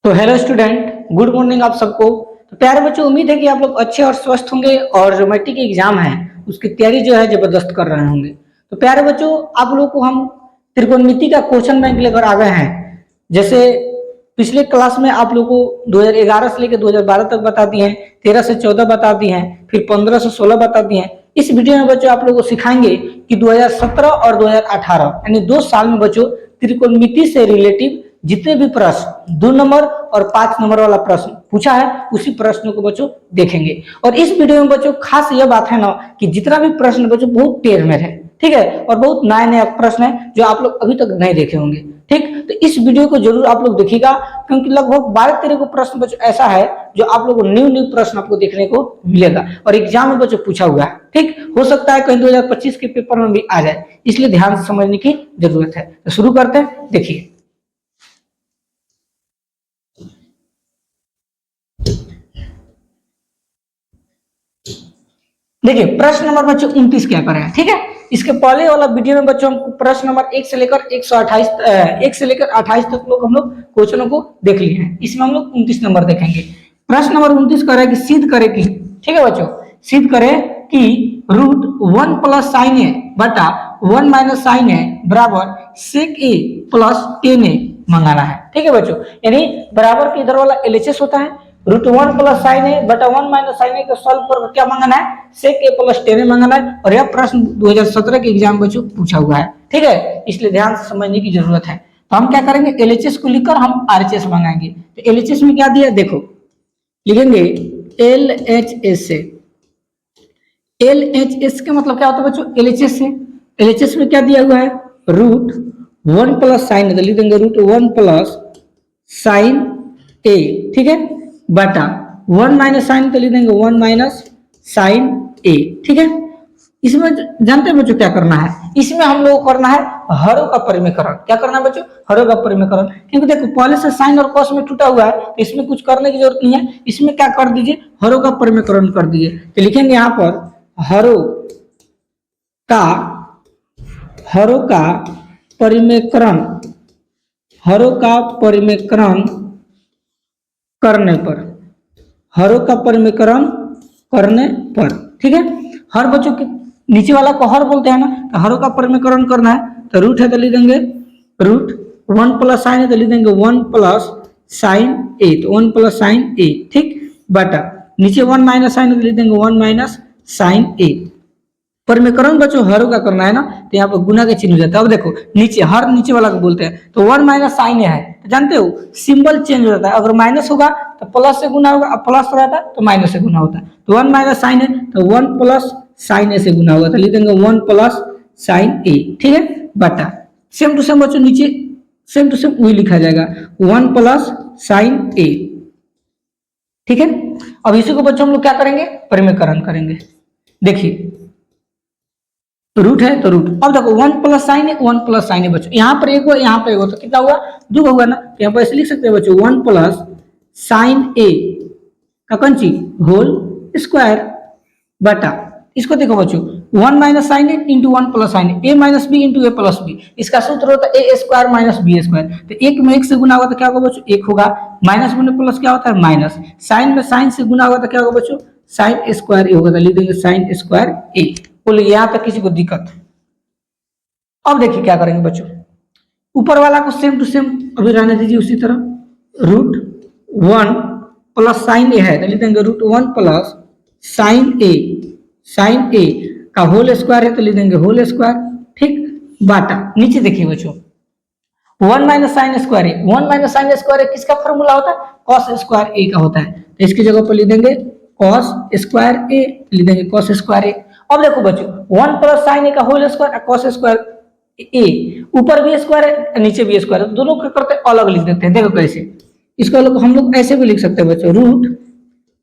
तो hello student, good morning आप सबको। तो प्यारे बच्चों, उम्मीद है कि आप लोग अच्छे और स्वस्थ होंगे और जो मैट्रिक की एग्जाम है उसकी तैयारी जो है जबरदस्त कर रहे होंगे। तो प्यारे बच्चों, आप लोग को हम त्रिकोणमिति का क्वेश्चन बैंक लेकर आ गए हैं। जैसे पिछले क्लास में आप लोग को 2011 से लेकर 2012 तक बता दिए हैं, 13 से 14 बता दिए हैं, फिर 15 से 16 बता दिए हैं। इस वीडियो में बच्चों आप लोग को सिखाएंगे कि 2017 और 2018 यानी 2 साल में बच्चों त्रिकोणमिति से रिलेटिव जितने भी प्रश्न 2 नंबर और 5 नंबर वाला प्रश्न पूछा है उसी प्रश्नों को बच्चों देखेंगे। और इस वीडियो में बच्चों खास यह बात है ना कि जितना भी प्रश्न बच्चों बहुत टेढ़ में है, ठीक है, और बहुत नया नया प्रश्न है जो आप लोग अभी तक नहीं देखे होंगे। ठीक, तो इस वीडियो को जरूर आप लोग देखिएगा, क्योंकि लगभग 12-13 को प्रश्न बच्चों ऐसा है जो आप लोग को न्यू प्रश्न आपको देखने को मिलेगा और एग्जाम में बच्चों पूछा हुआ है। ठीक, हो सकता है कहीं 2025 के पेपर में भी आ जाए, इसलिए ध्यान से समझने की जरूरत है। तो शुरू करते हैं। देखिए, देखिए प्रश्न नंबर बच्चों 29 क्या करें। ठीक है, इसके पहले वाला वीडियो में बच्चों हम प्रश्न नंबर 1 से लेकर 128 1 से लेकर 28 तक लोग हम लोग क्वेश्चनों को देख लिए हैं। इसमें हम लोग 29 नंबर देखेंगे। प्रश्न नंबर 29 करे कि सिद्ध करे कि, ठीक है बच्चों, सिद्ध करे कि रूट 1 प्लस साइन ए बटा 1 माइनस साइन ए बराबर सेक ए प्लस टेन ए मंगाना है। ठीक है बच्चों, यानी बराबर के इधर वाला एलएचएस होता है, रूट 1 प्लस साइन ए बटा 1 माइनस साइन ए को सॉल्व कर क्या मंगाना है, सेक ए प्लस टेन ए मंगाना है। और यह प्रश्न 2017 के एग्जाम बच्चों पूछा हुआ है। ठीक है, इसलिए ध्यान से समझने की जरूरत है। तो हम क्या करेंगे, एलएचएस को लिखकर हम आरएचएस मंगाएंगे। तो एलएचएस में क्या दिया देखो, लिखेंगे एलएचएस से। एलएचएस का मतलब क्या होता है बच्चों, एलएचएस से। एलएचएस में क्या दिया हुआ है, रूट 1 प्लस साइन, लिख देंगे रूट 1 प्लस साइन ए, ठीक है, बटा 1 माइनस साइन, तो लिख देंगे 1 माइनस साइन ए। ठीक है, इसमें जानते हैं बच्चों क्या करना है, इसमें हम लोग करना है हरों का परिमेयकरण। क्या करना है बच्चों, हरों का परिमेयकरण। क्योंकि देखो पहले से साइन और कॉस में टूटा हुआ है, तो इसमें कुछ करने की जरूरत नहीं है। इसमें क्या कर दीजिए, हरों का परिमेयकरण कर दीजिए। तो लिखेंगे यहाँ पर हरों का परिमेयकरण, हरों का परिमेयकरण करने पर, हरों का परिमेयकरण करने पर, ठीक है। हर बच्चों के नीचे वाला को हर बोलते हैं ना, तो हरों का परिमेयकरण करना है। तो रूट है तो लिख देंगे रूट 1 प्लस साइन है तो लिख देंगे 1 प्लस साइन ए, तो 1 प्लस साइन ए, ठीक, बटा नीचे 1 माइनस साइन है तो लिख देंगे 1 माइनस साइन ए। परिमेयकरण बच्चों हरों का करना है ना, तो यहाँ पर गुना के चिन्ह हो जाता है। अब देखो नीचे हर नीचे वाला को बोलते हैं, तो 1 माइनस साइन है, तो जानते हो सिंबल चेंज हो जाता है। अगर माइनस होगा तो प्लस से गुना होगा, अब प्लस रहता है तो माइनस से गुना होता है। तो 1 माइनस साइन है तो 1 प्लस साइन ए से गुना होगा, तो लिख देंगे 1 प्लस साइन ए, ठीक है, बटा सेम टू सेम बच्चों नीचे सेम टू सेम वही लिखा जाएगा 1 प्लस साइन ए। ठीक है, अब इसी को बच्चों हम लोग क्या करेंगे, परिमेयकरण करेंगे। देखिए रूट है तो रूट, अब देखो 1 प्लस साइन है 1 प्लस साइन है बच्चों, यहाँ पर एक हुआ यहाँ पर एक हुआ, तो कितना हुआ, 2 होगा ना। तो यहाँ पर ऐसे लिख सकते हैं बच्चों 1 प्लस साइन ए का कंची होल स्क्वायर बटा, इसको देखो बच्चों 1 माइनस साइन ए इंटू 1 प्लस साइन ए माइनस बी इंटू ए प्लस बी, इसका सूत्र होता है ए स्क्वायर माइनस बी स्क्वायर। तो एक में एक से गुना होगा तो क्या होगा बच्चों, एक होगा, माइनस में प्लस क्या होता है माइनस, साइन में साइन से गुना होगा तो क्या होगा बच्चों, साइन स्क्वायर ए होगा, तो लिख देंगे साइन स्क्वायर ए। बोलिए यहाँ तक किसी को दिक्कत। अब देखिए क्या करेंगे बच्चों, ऊपर वाला को सेम टू सेम अभी रहने दीजिए उसी तरह, रूट 1 प्लस साइन ए है तो लिख देंगे रूट 1 प्लस साइन ए का होल स्क्वायर है तो लिख देंगे होल स्क्वायर, ठीक, बाटा नीचे देखिए बच्चों 1 माइनस साइन स्क्वायर ए, 1 माइनस साइन स्क्वायर ए किसका फॉर्मूला होता है, कॉस स्क्वायर ए का होता है। तो इसकी जगह पर लिख देंगे कॉस स्क्वायर ए, लिख देंगे कॉस स्क्वायर ए। अब देखो बच्चों 1 प्लस साइन ए का होल स्क्वायर कॉस स्क्वायर ए, ऊपर भी स्क्वायर है नीचे भी स्क्वायर है, दोनों क्या करते हैं अलग लिख देते हैं। देखो कैसे, इसको हम लोग ऐसे भी लिख सकते हैं बच्चों, रूट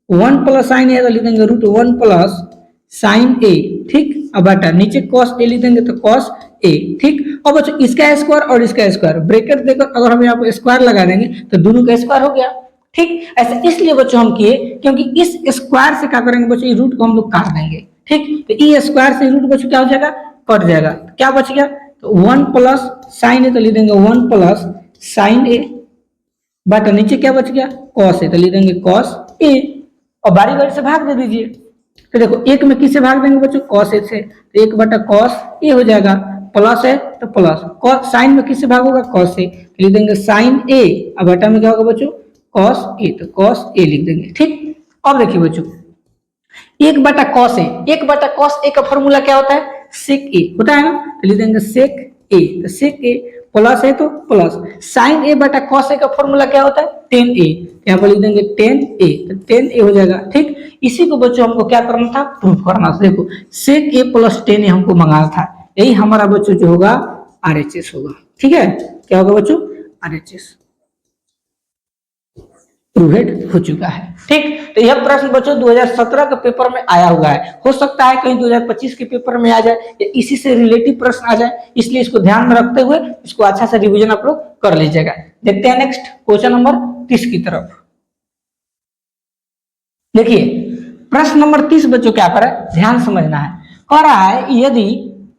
1 प्लस साइन ए तो लिख देंगे रूट 1 प्लस साइन ए, ठीक, अब बटा नीचे कॉस ए लिख देंगे तो कॉस ए, ठीक। अब बच्चों इसका स्क्वायर और इसका स्क्वायर ब्रैकेट देकर अगर हम यहाँ पर स्क्वायर लगा देंगे तो दोनों का स्क्वायर हो गया, ठीक। ऐसे इसलिए बच्चों हम किए क्योंकि इस स्क्वायर से क्या करेंगे बच्चों, रूट को हम लोग काट देंगे, ठीक। तो ई स्क्वायर से रूट बच्चों क्या हो जाएगा, कट जाएगा, क्या बच गया, तो 1 प्लस साइन ए तो लिख देंगे 1 प्लस साइन ए बटा नीचे क्या बच गया, कॉस ए, तो लिख देंगे कॉस ए, और बारी बारी से भाग दे दीजिए। तो देखो एक में किससे भाग देंगे बच्चों, कॉस ए से, तो 1 बटा कॉस ए हो जाएगा, प्लस है तो प्लस, कॉस साइन में किससे भाग होगा, कॉस ए, तो लिख देंगे साइन ए, अब बटा में क्या होगा बच्चों, कॉस ए, तो कॉस ए लिख देंगे। ठीक, अब देखिए बच्चों 1 बटा कॉस ए, 1 बटा कॉस ए का फॉर्मूला क्या होता है, सेक ए होता है ना, तो लिख देंगे सेक ए, तो सेक ए, प्लस है तो प्लस, साइन ए बटा कॉस ए का फॉर्मूला क्या होता है, टेन ए, यहाँ पर लिख देंगे टेन ए, तो टेन ए हो जाएगा। ठीक, इसी को बच्चों हमको क्या करना था, प्रूफ करना था। देखो सेक ए प्लस टेन ए हमको मंगाना था, यही हमारा बच्चों जो होगा आरएचएस होगा। ठीक है, क्या होगा बच्चों, आरएचएस प्रूवेड हो चुका है। ठीक, तो यह प्रश्न बच्चों 2017 के पेपर में आया हुआ है, हो सकता है कहीं 2025 के पेपर में आ जाए या इसी से रिलेटिव प्रश्न आ जाए, इसलिए इसको ध्यान में रखते हुए इसको अच्छा से रिवीजन आप लोग कर लीजिएगा। देखते हैं नेक्स्ट क्वेश्चन नंबर 30 की तरफ। देखिए प्रश्न नंबर 30 बच्चों क्या कर रहा है, ध्यान समझना है। कह रहा है यदि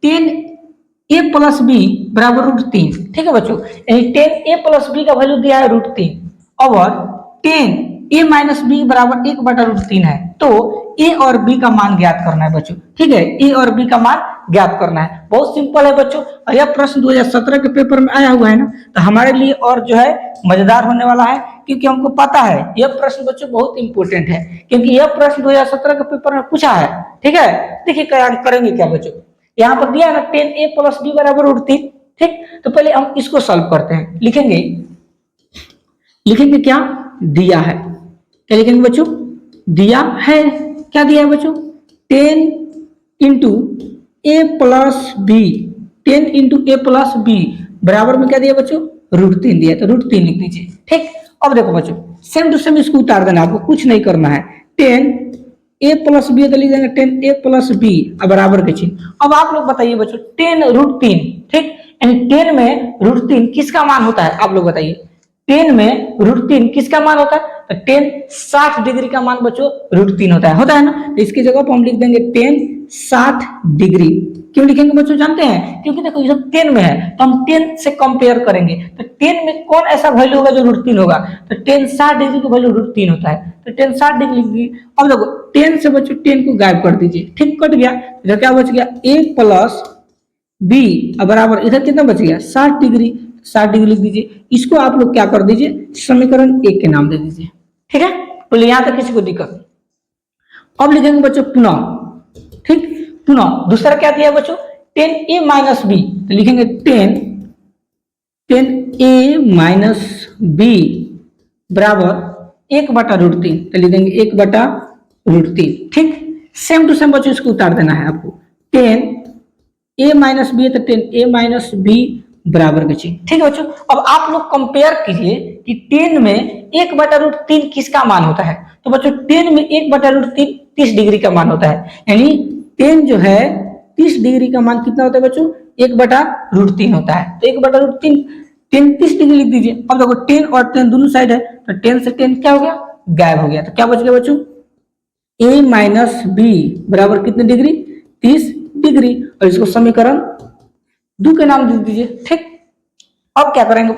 10a प्लस बी बराबर √3, ठीक है बच्चों, यानी 10a प्लस बी का वैल्यू दिया है √3 और 10a माइनस बी बराबर 1/√3 है, तो a और b का मान ज्ञात करना है बच्चों। ठीक है, a और b का मान ज्ञात करना है, बहुत सिंपल है बच्चों, और यह प्रश्न 2017 के पेपर में आया हुआ है ना, तो हमारे लिए और जो है मजेदार होने वाला है, क्योंकि हमको पता है यह प्रश्न बच्चों बहुत इंपॉर्टेंट है, क्योंकि यह प्रश्न 2017 के पेपर में पूछा है। ठीक है, देखिए क्या करेंगे क्या बच्चों, यहाँ पर दिया है ना 10a प्लस बी बराबर √3। ठीक, तो पहले हम इसको सॉल्व करते हैं, लिखेंगे क्या दिया है, क्या लिखेंगे बच्चों, दिया है, क्या दिया है बच्चों, 10 इंटू ए प्लस बी, 10 इंटू ए प्लस बी बराबर में क्या दिया बच्चों, √3 दिया, तो √3 लिख दीजिए। ठीक, अब देखो बच्चों सेम टू सेम इसको उतार देना, आपको कुछ नहीं करना है, 10a प्लस बी तो लिख देंगे 10a प्लस बी बराबर के चिन्ह। अब आप लोग बताइए बच्चों 10√3, ठीक, यानी 10 में √3 किसका मान होता है, आप लोग बताइए 10 में √3 किसका मान होता है, तो 10 60 डिग्री का मान बच्चों √3 होता है ना, तो इसकी जगह पर हम लिख देंगे 10 60 डिग्री। क्यों लिखेंगे बच्चों जानते हैं, क्योंकि देखो ये 10 में है तो हम 10 से कंपेयर करेंगे, तो 10 में कौन ऐसा वैल्यू होगा जो √3 होगा, तो 10 60 डिग्री का वैल्यू √3 होता है, तो 10 60 डिग्री लिख दी। अब देखो 10 से बच्चों 10 को गायब कर दीजिए, ठीक, कट गया, इधर क्या बच गया a प्लस बी बराबर, इधर कितना बच गया 60 डिग्री, 60 डिग्री लिख दीजिए। इसको आप लोग क्या कर दीजिए, समीकरण 1 के नाम दे दीजिए। ठीक है, तो यहां तक किसी को दिक्कत। अब लिखेंगे बच्चों पुनः, ठीक, पुनः दूसरा क्या दिया बच्चों 10a माइनस बी, तो लिखेंगे 10a माइनस बी बराबर 1/√3, तो लिख देंगे 1/√3। ठीक, सेम टू सेम बच्चों इसको उतार देना है आपको, 10a माइनस बी है तो 10a माइनस बी बराबर के चिन्ह। ठीक है बच्चों, अब आप लोग कंपेयर कीजिए कि 10 में 1/√3 किसका मान होता है, तो बच्चों 10 में 1/√3 30 डिग्री का मान होता है, यानी 10 जो है 30 डिग्री का मान कितना होता है बच्चों, 1/√3 होता है, तो 1/√3 10 30 डिग्री लिख दीजिए। अब देखो 10 और 10 दोनों साइड है, तो 10 से 10 क्या हो गया, गायब हो गया, तो क्या बच गया बच्चों a माइनस बी बराबर कितने डिग्री, 30 डिग्री, और इसको समीकरण 2 के नाम दे दीजिए। ठीक, अब क्या करेंगे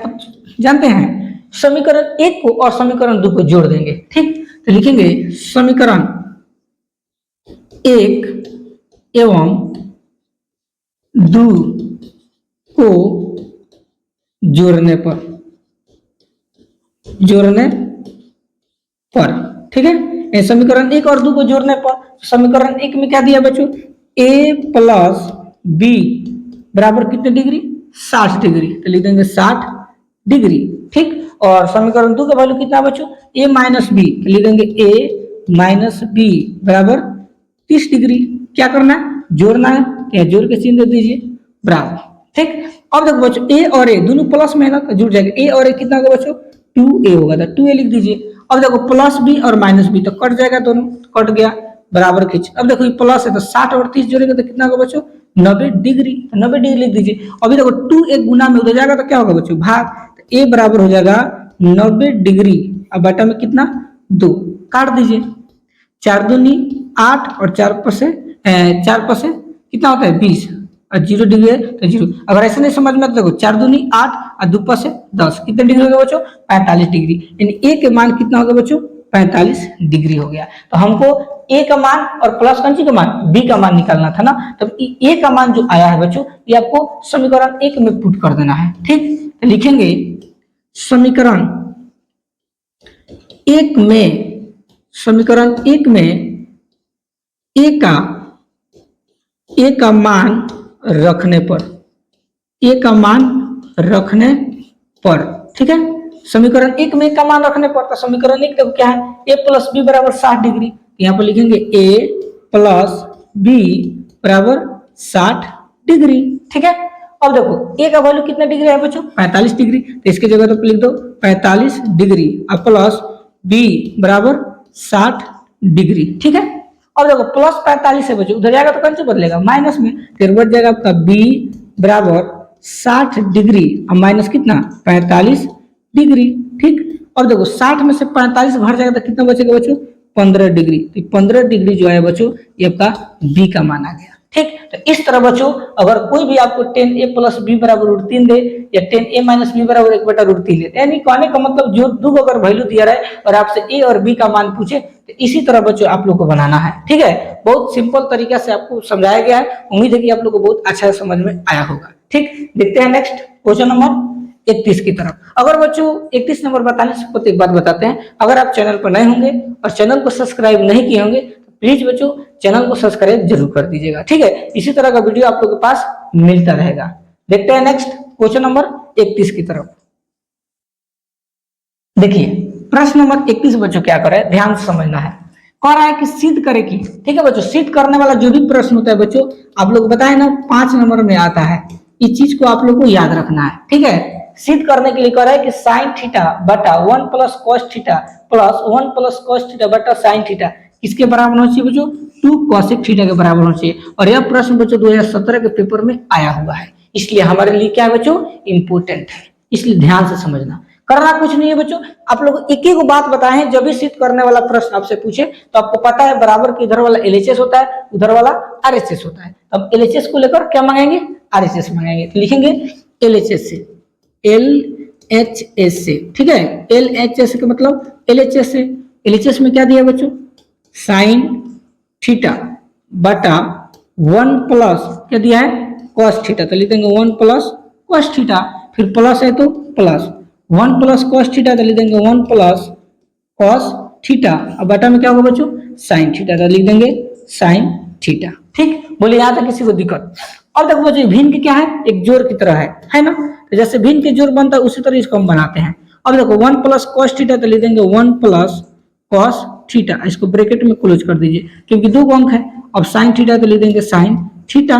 जानते हैं, समीकरण 1 को और समीकरण 2 को जोड़ देंगे। ठीक, तो लिखेंगे समीकरण 1 एवं 2 को जोड़ने पर, ठीक है, समीकरण 1 और 2 को जोड़ने पर समीकरण 1 में क्या दिया बच्चों, a प्लस बी बराबर कितने डिग्री, 60 डिग्री, तो लिख देंगे 60 डिग्री। ठीक, और समीकरण 2 का वैल्यू कितना बच्चों, a माइनस बी, तो लिख देंगे a माइनस बी बराबर 30 डिग्री। क्या करना है, जोड़ना है, क्या जोड़ के चिन्ह दे दीजिए बराबर। ठीक, अब देखो बच्चों a और a दोनों प्लस में है ना, तो जुड़ जाएगा, a और a कितना होगा बच्चों 2a होगा, तो 2a लिख दीजिए। अब देखो प्लस बी और माइनस बी तो कट जाएगा, दोनों कट गया, बराबर खींच। अब देखो ये प्लस है तो 60 और 30 जोड़ेंगे तो कितना होगा बच्चों 90 डिग्री, तो 90 डिग्री लिख दीजिए। अभी देखो 2 एक गुना में उधर जाएगा तो क्या होगा बच्चों भाग, तो a बराबर हो जाएगा 90 डिग्री, अब बटा में कितना 2, काट दीजिए, 4 दूनी 8 और 4 पर से कितना होता है 20, और 0 डिग्री है तो 0। अगर ऐसे नहीं समझ में तो देखो 4 दूनी 8 और 2 पर से 10 कितने डिग्री हो गया बच्चों 45 डिग्री। यानी ए के मान कितना हो गया बच्चों 45 डिग्री हो गया। तो हमको ए का मान और प्लस कौन सी का मान बी का मान निकालना था ना। तो ए का मान जो आया है बच्चों ये आपको समीकरण 1 में पुट कर देना है। ठीक तो लिखेंगे समीकरण 1 में ए का मान रखने पर ठीक है। समीकरण 1 में का मान रखने पर तो समीकरण 1 देखो क्या है ए प्लस बी बराबर 60 डिग्री। यहाँ पर लिखेंगे ए प्लस बी बराबर 60 डिग्री। ठीक है। अब देखो ए का वैल्यू कितना डिग्री है बच्चों 45 डिग्री। तो इसकी जगह तो लिख दो 45 डिग्री और प्लस बी बराबर 60 डिग्री। ठीक है। अब देखो प्लस 45 है बच्चों उधर जाएगा तो कौन से बदलेगा माइनस में। फिर बढ़ जाएगा आपका बी बराबर 60 डिग्री और माइनस कितना 45 डिग्री। ठीक। और देखो 60 में से 45 भर जाएगा तो कितना बचेगा बच्चों 15 डिग्री। तो 15 डिग्री जो है बच्चों ये आपका बी का मान आ गया। ठीक। तो इस तरह बच्चों अगर कोई भी आपको 10a प्लस बी बराबर √3 दे या 10a माइनस बी बराबर 1/√3 दे यानी कहने का मतलब जो दो अगर वैल्यू दिया रहे और आपसे ए और बी का मान पूछे तो इसी तरह बच्चों आप लोग को बनाना है। ठीक है। बहुत सिंपल तरीका से आपको समझाया गया है। उम्मीद है कि आप लोग को बहुत अच्छा समझ में आया होगा। ठीक। देखते हैं नेक्स्ट क्वेश्चन नंबर 31 की तरफ। अगर बच्चों 31 नंबर बताने से पहले एक बात बताते हैं अगर आप चैनल पर नए होंगे और चैनल को सब्सक्राइब नहीं किए होंगे तो प्लीज बच्चों चैनल को सब्सक्राइब जरूर कर दीजिएगा। ठीक है। इसी तरह का वीडियो आप लोगों के पास मिलता रहेगा। देखते हैं नेक्स्ट क्वेश्चन नंबर 31 की तरफ। देखिए प्रश्न नंबर 31 बच्चों क्या कर रहा है ध्यान से समझना है। कह रहा है कि सिद्ध करे कि ठीक है बच्चों सिद्ध करने वाला जो भी प्रश्न होता है बच्चों आप लोग बताए ना 5 नंबर में आता है। इस चीज को आप लोग को याद रखना है। ठीक है। सिद्ध करने के लिए कह रहा है कि साइन थीटा बटा 1 plus cos theta plus 1 plus cos theta बटा साइन थीटा किसके बराबर होना चाहिए बच्चों 2 कॉसेक थीटा के बराबर होना चाहिए। और यह प्रश्न बच्चों 2017 के पेपर में आया हुआ है इसलिए हमारे लिए क्या है बच्चों इंपोर्टेंट है। इसलिए ध्यान से समझना। करना कुछ नहीं है बच्चों आप लोग एक ही बात बताए हैं जब भी सिद्ध करने वाला प्रश्न आपसे पूछे तो आपको पता है बराबर की इधर वाला एलएचएस होता है उधर वाला आरएचएस होता है। अब एलएचएस को लेकर क्या मांगेंगे आरएचएस मांगेंगे। तो लिखेंगे एलएचएस से एलएचएस से। ठीक है। एलएचएस का मतलब एलएचएस से। एलएचएस में क्या दिया बच्चों साइन थीटा बटा 1 प्लस क्या दिया है कॉस थीटा। तो लिख देंगे 1 प्लस कॉस थीटा फिर प्लस है तो प्लस 1 प्लस कॉस थीटा तो लिख देंगे 1 प्लस कॉस थीटा। अब बटा में क्या होगा बच्चों साइन थीटा तो लिख देंगे साइन थीटा। ठीक। बोले यहाँ तक किसी को दिक्कत। अब देखो बच्चों भिन्न की क्या है एक जोड़ की तरह है ना। तो जैसे भिन्न के जोड़ बनता है उसी तरह इसको हम बनाते हैं। अब देखो 1 प्लस कॉस थीटा तो लिख देंगे 1 प्लस कॉस थीटा इसको ब्रैकेट में क्लोज कर दीजिए क्योंकि दो अंक है। अब साइन थीटा तो लिख देंगे साइन थीटा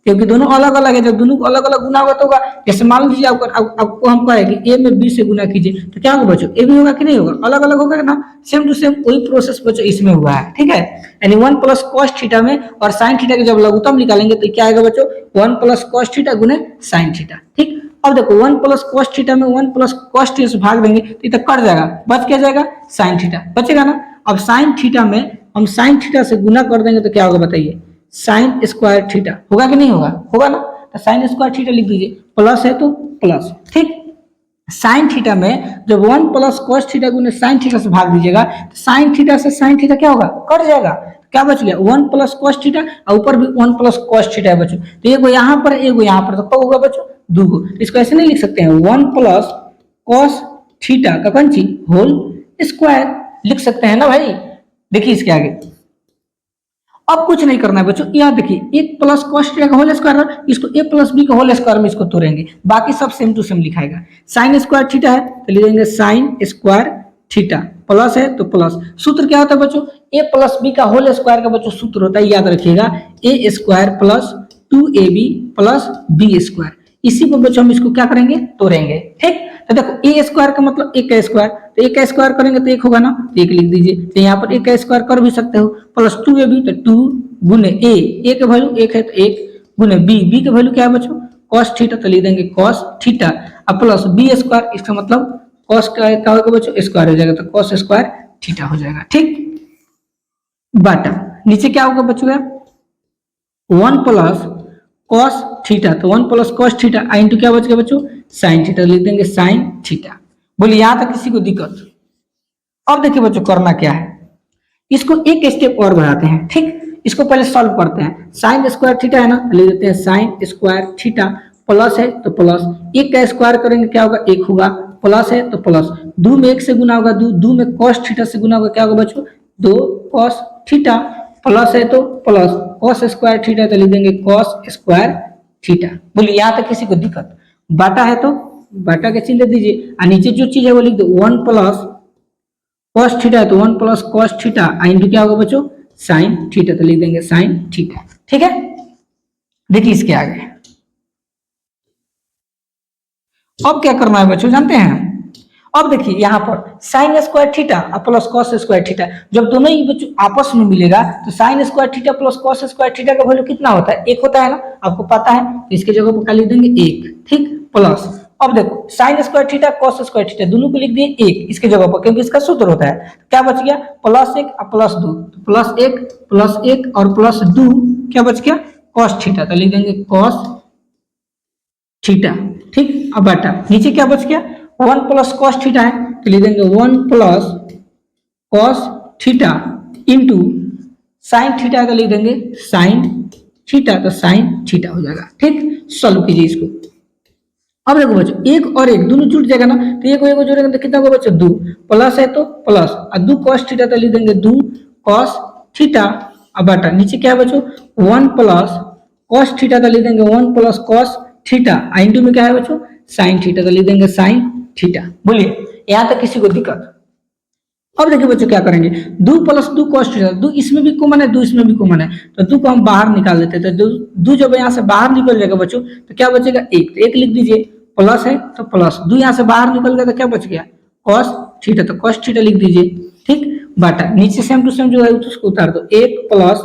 क्योंकि दोनों अलग अलग है। जब दोनों अलग अलग गुना होगा तो होगा जैसे मान लीजिए आपको हम कहे कि ए में बी से गुना कीजिए तो क्या होगा बच्चों ए भी होगा कि नहीं होगा अलग अलग होगा ना। सेम टू सेम वही प्रोसेस बच्चों इसमें हुआ है। ठीक है। यानी 1 प्लस कॉस थीटा में और साइन थीटा के जब लघुत्तम निकालेंगे तो क्या आएगा बच्चों 1 प्लस कॉस थीटा गुने साइन थीटा। ठीक। अब देखो 1 प्लस कॉस थीटा में 1 प्लस कॉस थीटा से भाग देंगे तो ये तो कट जाएगा बच क्या जाएगा साइन थीटा बचेगा ना। अब साइन थीटा में हम साइन थीटा से गुना कर देंगे तो क्या होगा बताइए साइन स्क्वायर थीटा होगा कि नहीं होगा होगा ना। तो साइन स्क्वायर थीटा लिख दीजिए प्लस है तो प्लस। ठीक। साइन थीटा में जब 1 प्लस कॉस थीटा गुने साइन थीटा से भाग दीजिएगा तो साइन थीटा से साइन थीटा क्या होगा कट जाएगा क्या बच गया 1 प्लस कॉस थीटा और ऊपर भी 1 प्लस कॉस थीटा है बच्चों। तो एगो यहाँ पर एगो यहाँ पर तो कब होगा बच्चों दूगो। इसको ऐसे नहीं लिख सकते हैं 1 प्लस कॉस थीटा का कौन सी होल स्क्वायर लिख सकते हैं ना भाई। देखिए इसके आगे अब कुछ नहीं करना है बच्चों। यहाँ देखिए 1 प्लस कॉस थीटा का होल स्क्वायर इसको a प्लस बी का होल स्क्वायर में इसको तोड़ेंगे बाकी सब सेम टू सेम लिखाएगा। साइन स्क्वायर थीटा है तो लिख देंगे साइन स्क्वायर थीटा प्लस है तो प्लस। सूत्र क्या होता है बच्चों a प्लस बी का होल स्क्वायर का बच्चों सूत्र होता है याद रखिएगा a square plus 2ab plus B square. इसी को बच्चों हम इसको क्या करेंगे तोड़ेंगे। ठीक। तो देखो a स्क्वायर का मतलब a का स्क्वायर तो a का स्क्वायर करेंगे तो 1 होगा ना तो 1 लिख दीजिए। तो यहाँ पर a का स्क्वायर कर भी सकते हो प्लस 2ab तो 2 गुने a का वैल्यू 1 है तो 1 गुने b का वैल्यू क्या है बच्चों cos थीटा तो लिख देंगे cos थीटा अब प्लस b स्क्वायर इसका मतलब cos का क्या होगा बच्चों स्क्वायर हो जाएगा तो cos स्क्वायर थीटा हो जाएगा। ठीक। बटा नीचे क्या होगा बच्चों 1 प्लस cos थीटा, तो 1 प्लस कॉस थीटा इंटू क्या बच गया बच्चों, साइन थीटा, लिख देंगे साइन थीटा। बोलिए यहां तक किसी को दिक्कत? अब देखिए बच्चों करना क्या है, इसको एक स्टेप और बढ़ाते हैं। ठीक, इसको पहले सॉल्व करते हैं। साइन स्क्वायर थीटा है ना, लिख देते हैं साइन स्क्वायर थीटा, प्लस है तो प्लस, एक का स्क्वायर करेंगे क्या होगा, एक होगा, प्लस है तो प्लस, दो में एक से गुना होगा, दो में कॉस थीटा से गुना होगा, क्या होगा बच्चों, 2 कॉस थीटा, प्लस है तो प्लस, कॉस स्क्वायर थीटा तो लिख देंगे कॉस स्क्वायर थीटा। बोलिए यहां तक किसी को दिक्कत? बाटा है तो बाटा के चिन्ह दे दीजिए, और नीचे जो चीज है वो लिख दो, 1 प्लस कॉस थीटा है तो 1 प्लस कॉस थीटा इंटू क्या होगा बच्चों, साइन थीटा, तो लिख देंगे साइन थीटा। ठीक है, देखिए इसके आगे अब क्या करना है बच्चों जानते हैं? अब देखिए यहाँ पर साइन स्क्वायर थीटा और प्लस कॉस स्क्वायर थीटा, जब दोनों ही बच्चों आपस में मिलेगा तो sign square theta plus cos square theta का वैल्यू कितना होता है, 1 होता है ना, आपको पता है, तो इसके जगह पर क्या लिख देंगे 1। ठीक, प्लस, अब देखो sign square theta cos square theta दोनों को लिख दिए 1 इसके जगह पर, क्योंकि इसका सूत्र होता है, क्या बच गया, प्लस 1 और प्लस 2, प्लस 1 और प्लस 2 क्या बच गया, कॉस थीटा, तो लिख देंगे कॉस थीटा। ठीक, अब बेटा नीचे क्या बच गया, 1 प्लस कॉस थीटा है तो लिख देंगे 1 plus cos theta into sine theta का लिख देंगे साइन थीटा, तो साइन थीटा हो जाएगा। ठीक, सॉल्व कीजिए इसको। अब देखो बच्चों एक और एक दोनों जुड़ जाएगा ना, तो एक को जोड़ेंगे तो कितना होगा बच्चों, 2, प्लस है तो प्लस, और 2 कॉस थीटा तो लिख देंगे 2 कॉस थीटा। अब बेटा नीचे क्या है बच्चों, 1 प्लस कॉस थीटा तो लिख देंगे 1 प्लस कॉस थीटा, इंटू में क्या है बच्चों, साइन थीटा तो लिख देंगे साइन थीटा। बोलिए यहां तक किसी को दिक्कत? अब देखिए बच्चों क्या करेंगे, 2 प्लस 2 कॉस थीटा, 2 इसमें भी कॉमन है 2 इसमें भी कॉमन है, तो 2 को हम बाहर निकाल देते हैं, तो 2 जब यहाँ से बाहर निकल जाएगा बच्चों तो क्या बचेगा 1, तो 1 लिख दीजिए, प्लस है तो प्लस, 2 यहाँ से बाहर निकल गया तो क्या बच गया, कॉस थीटा, तो कॉस थीटा लिख दीजिए। ठीक, बाटा नीचे सेम टू सेम जो है उसको उतार दो, 1 प्लस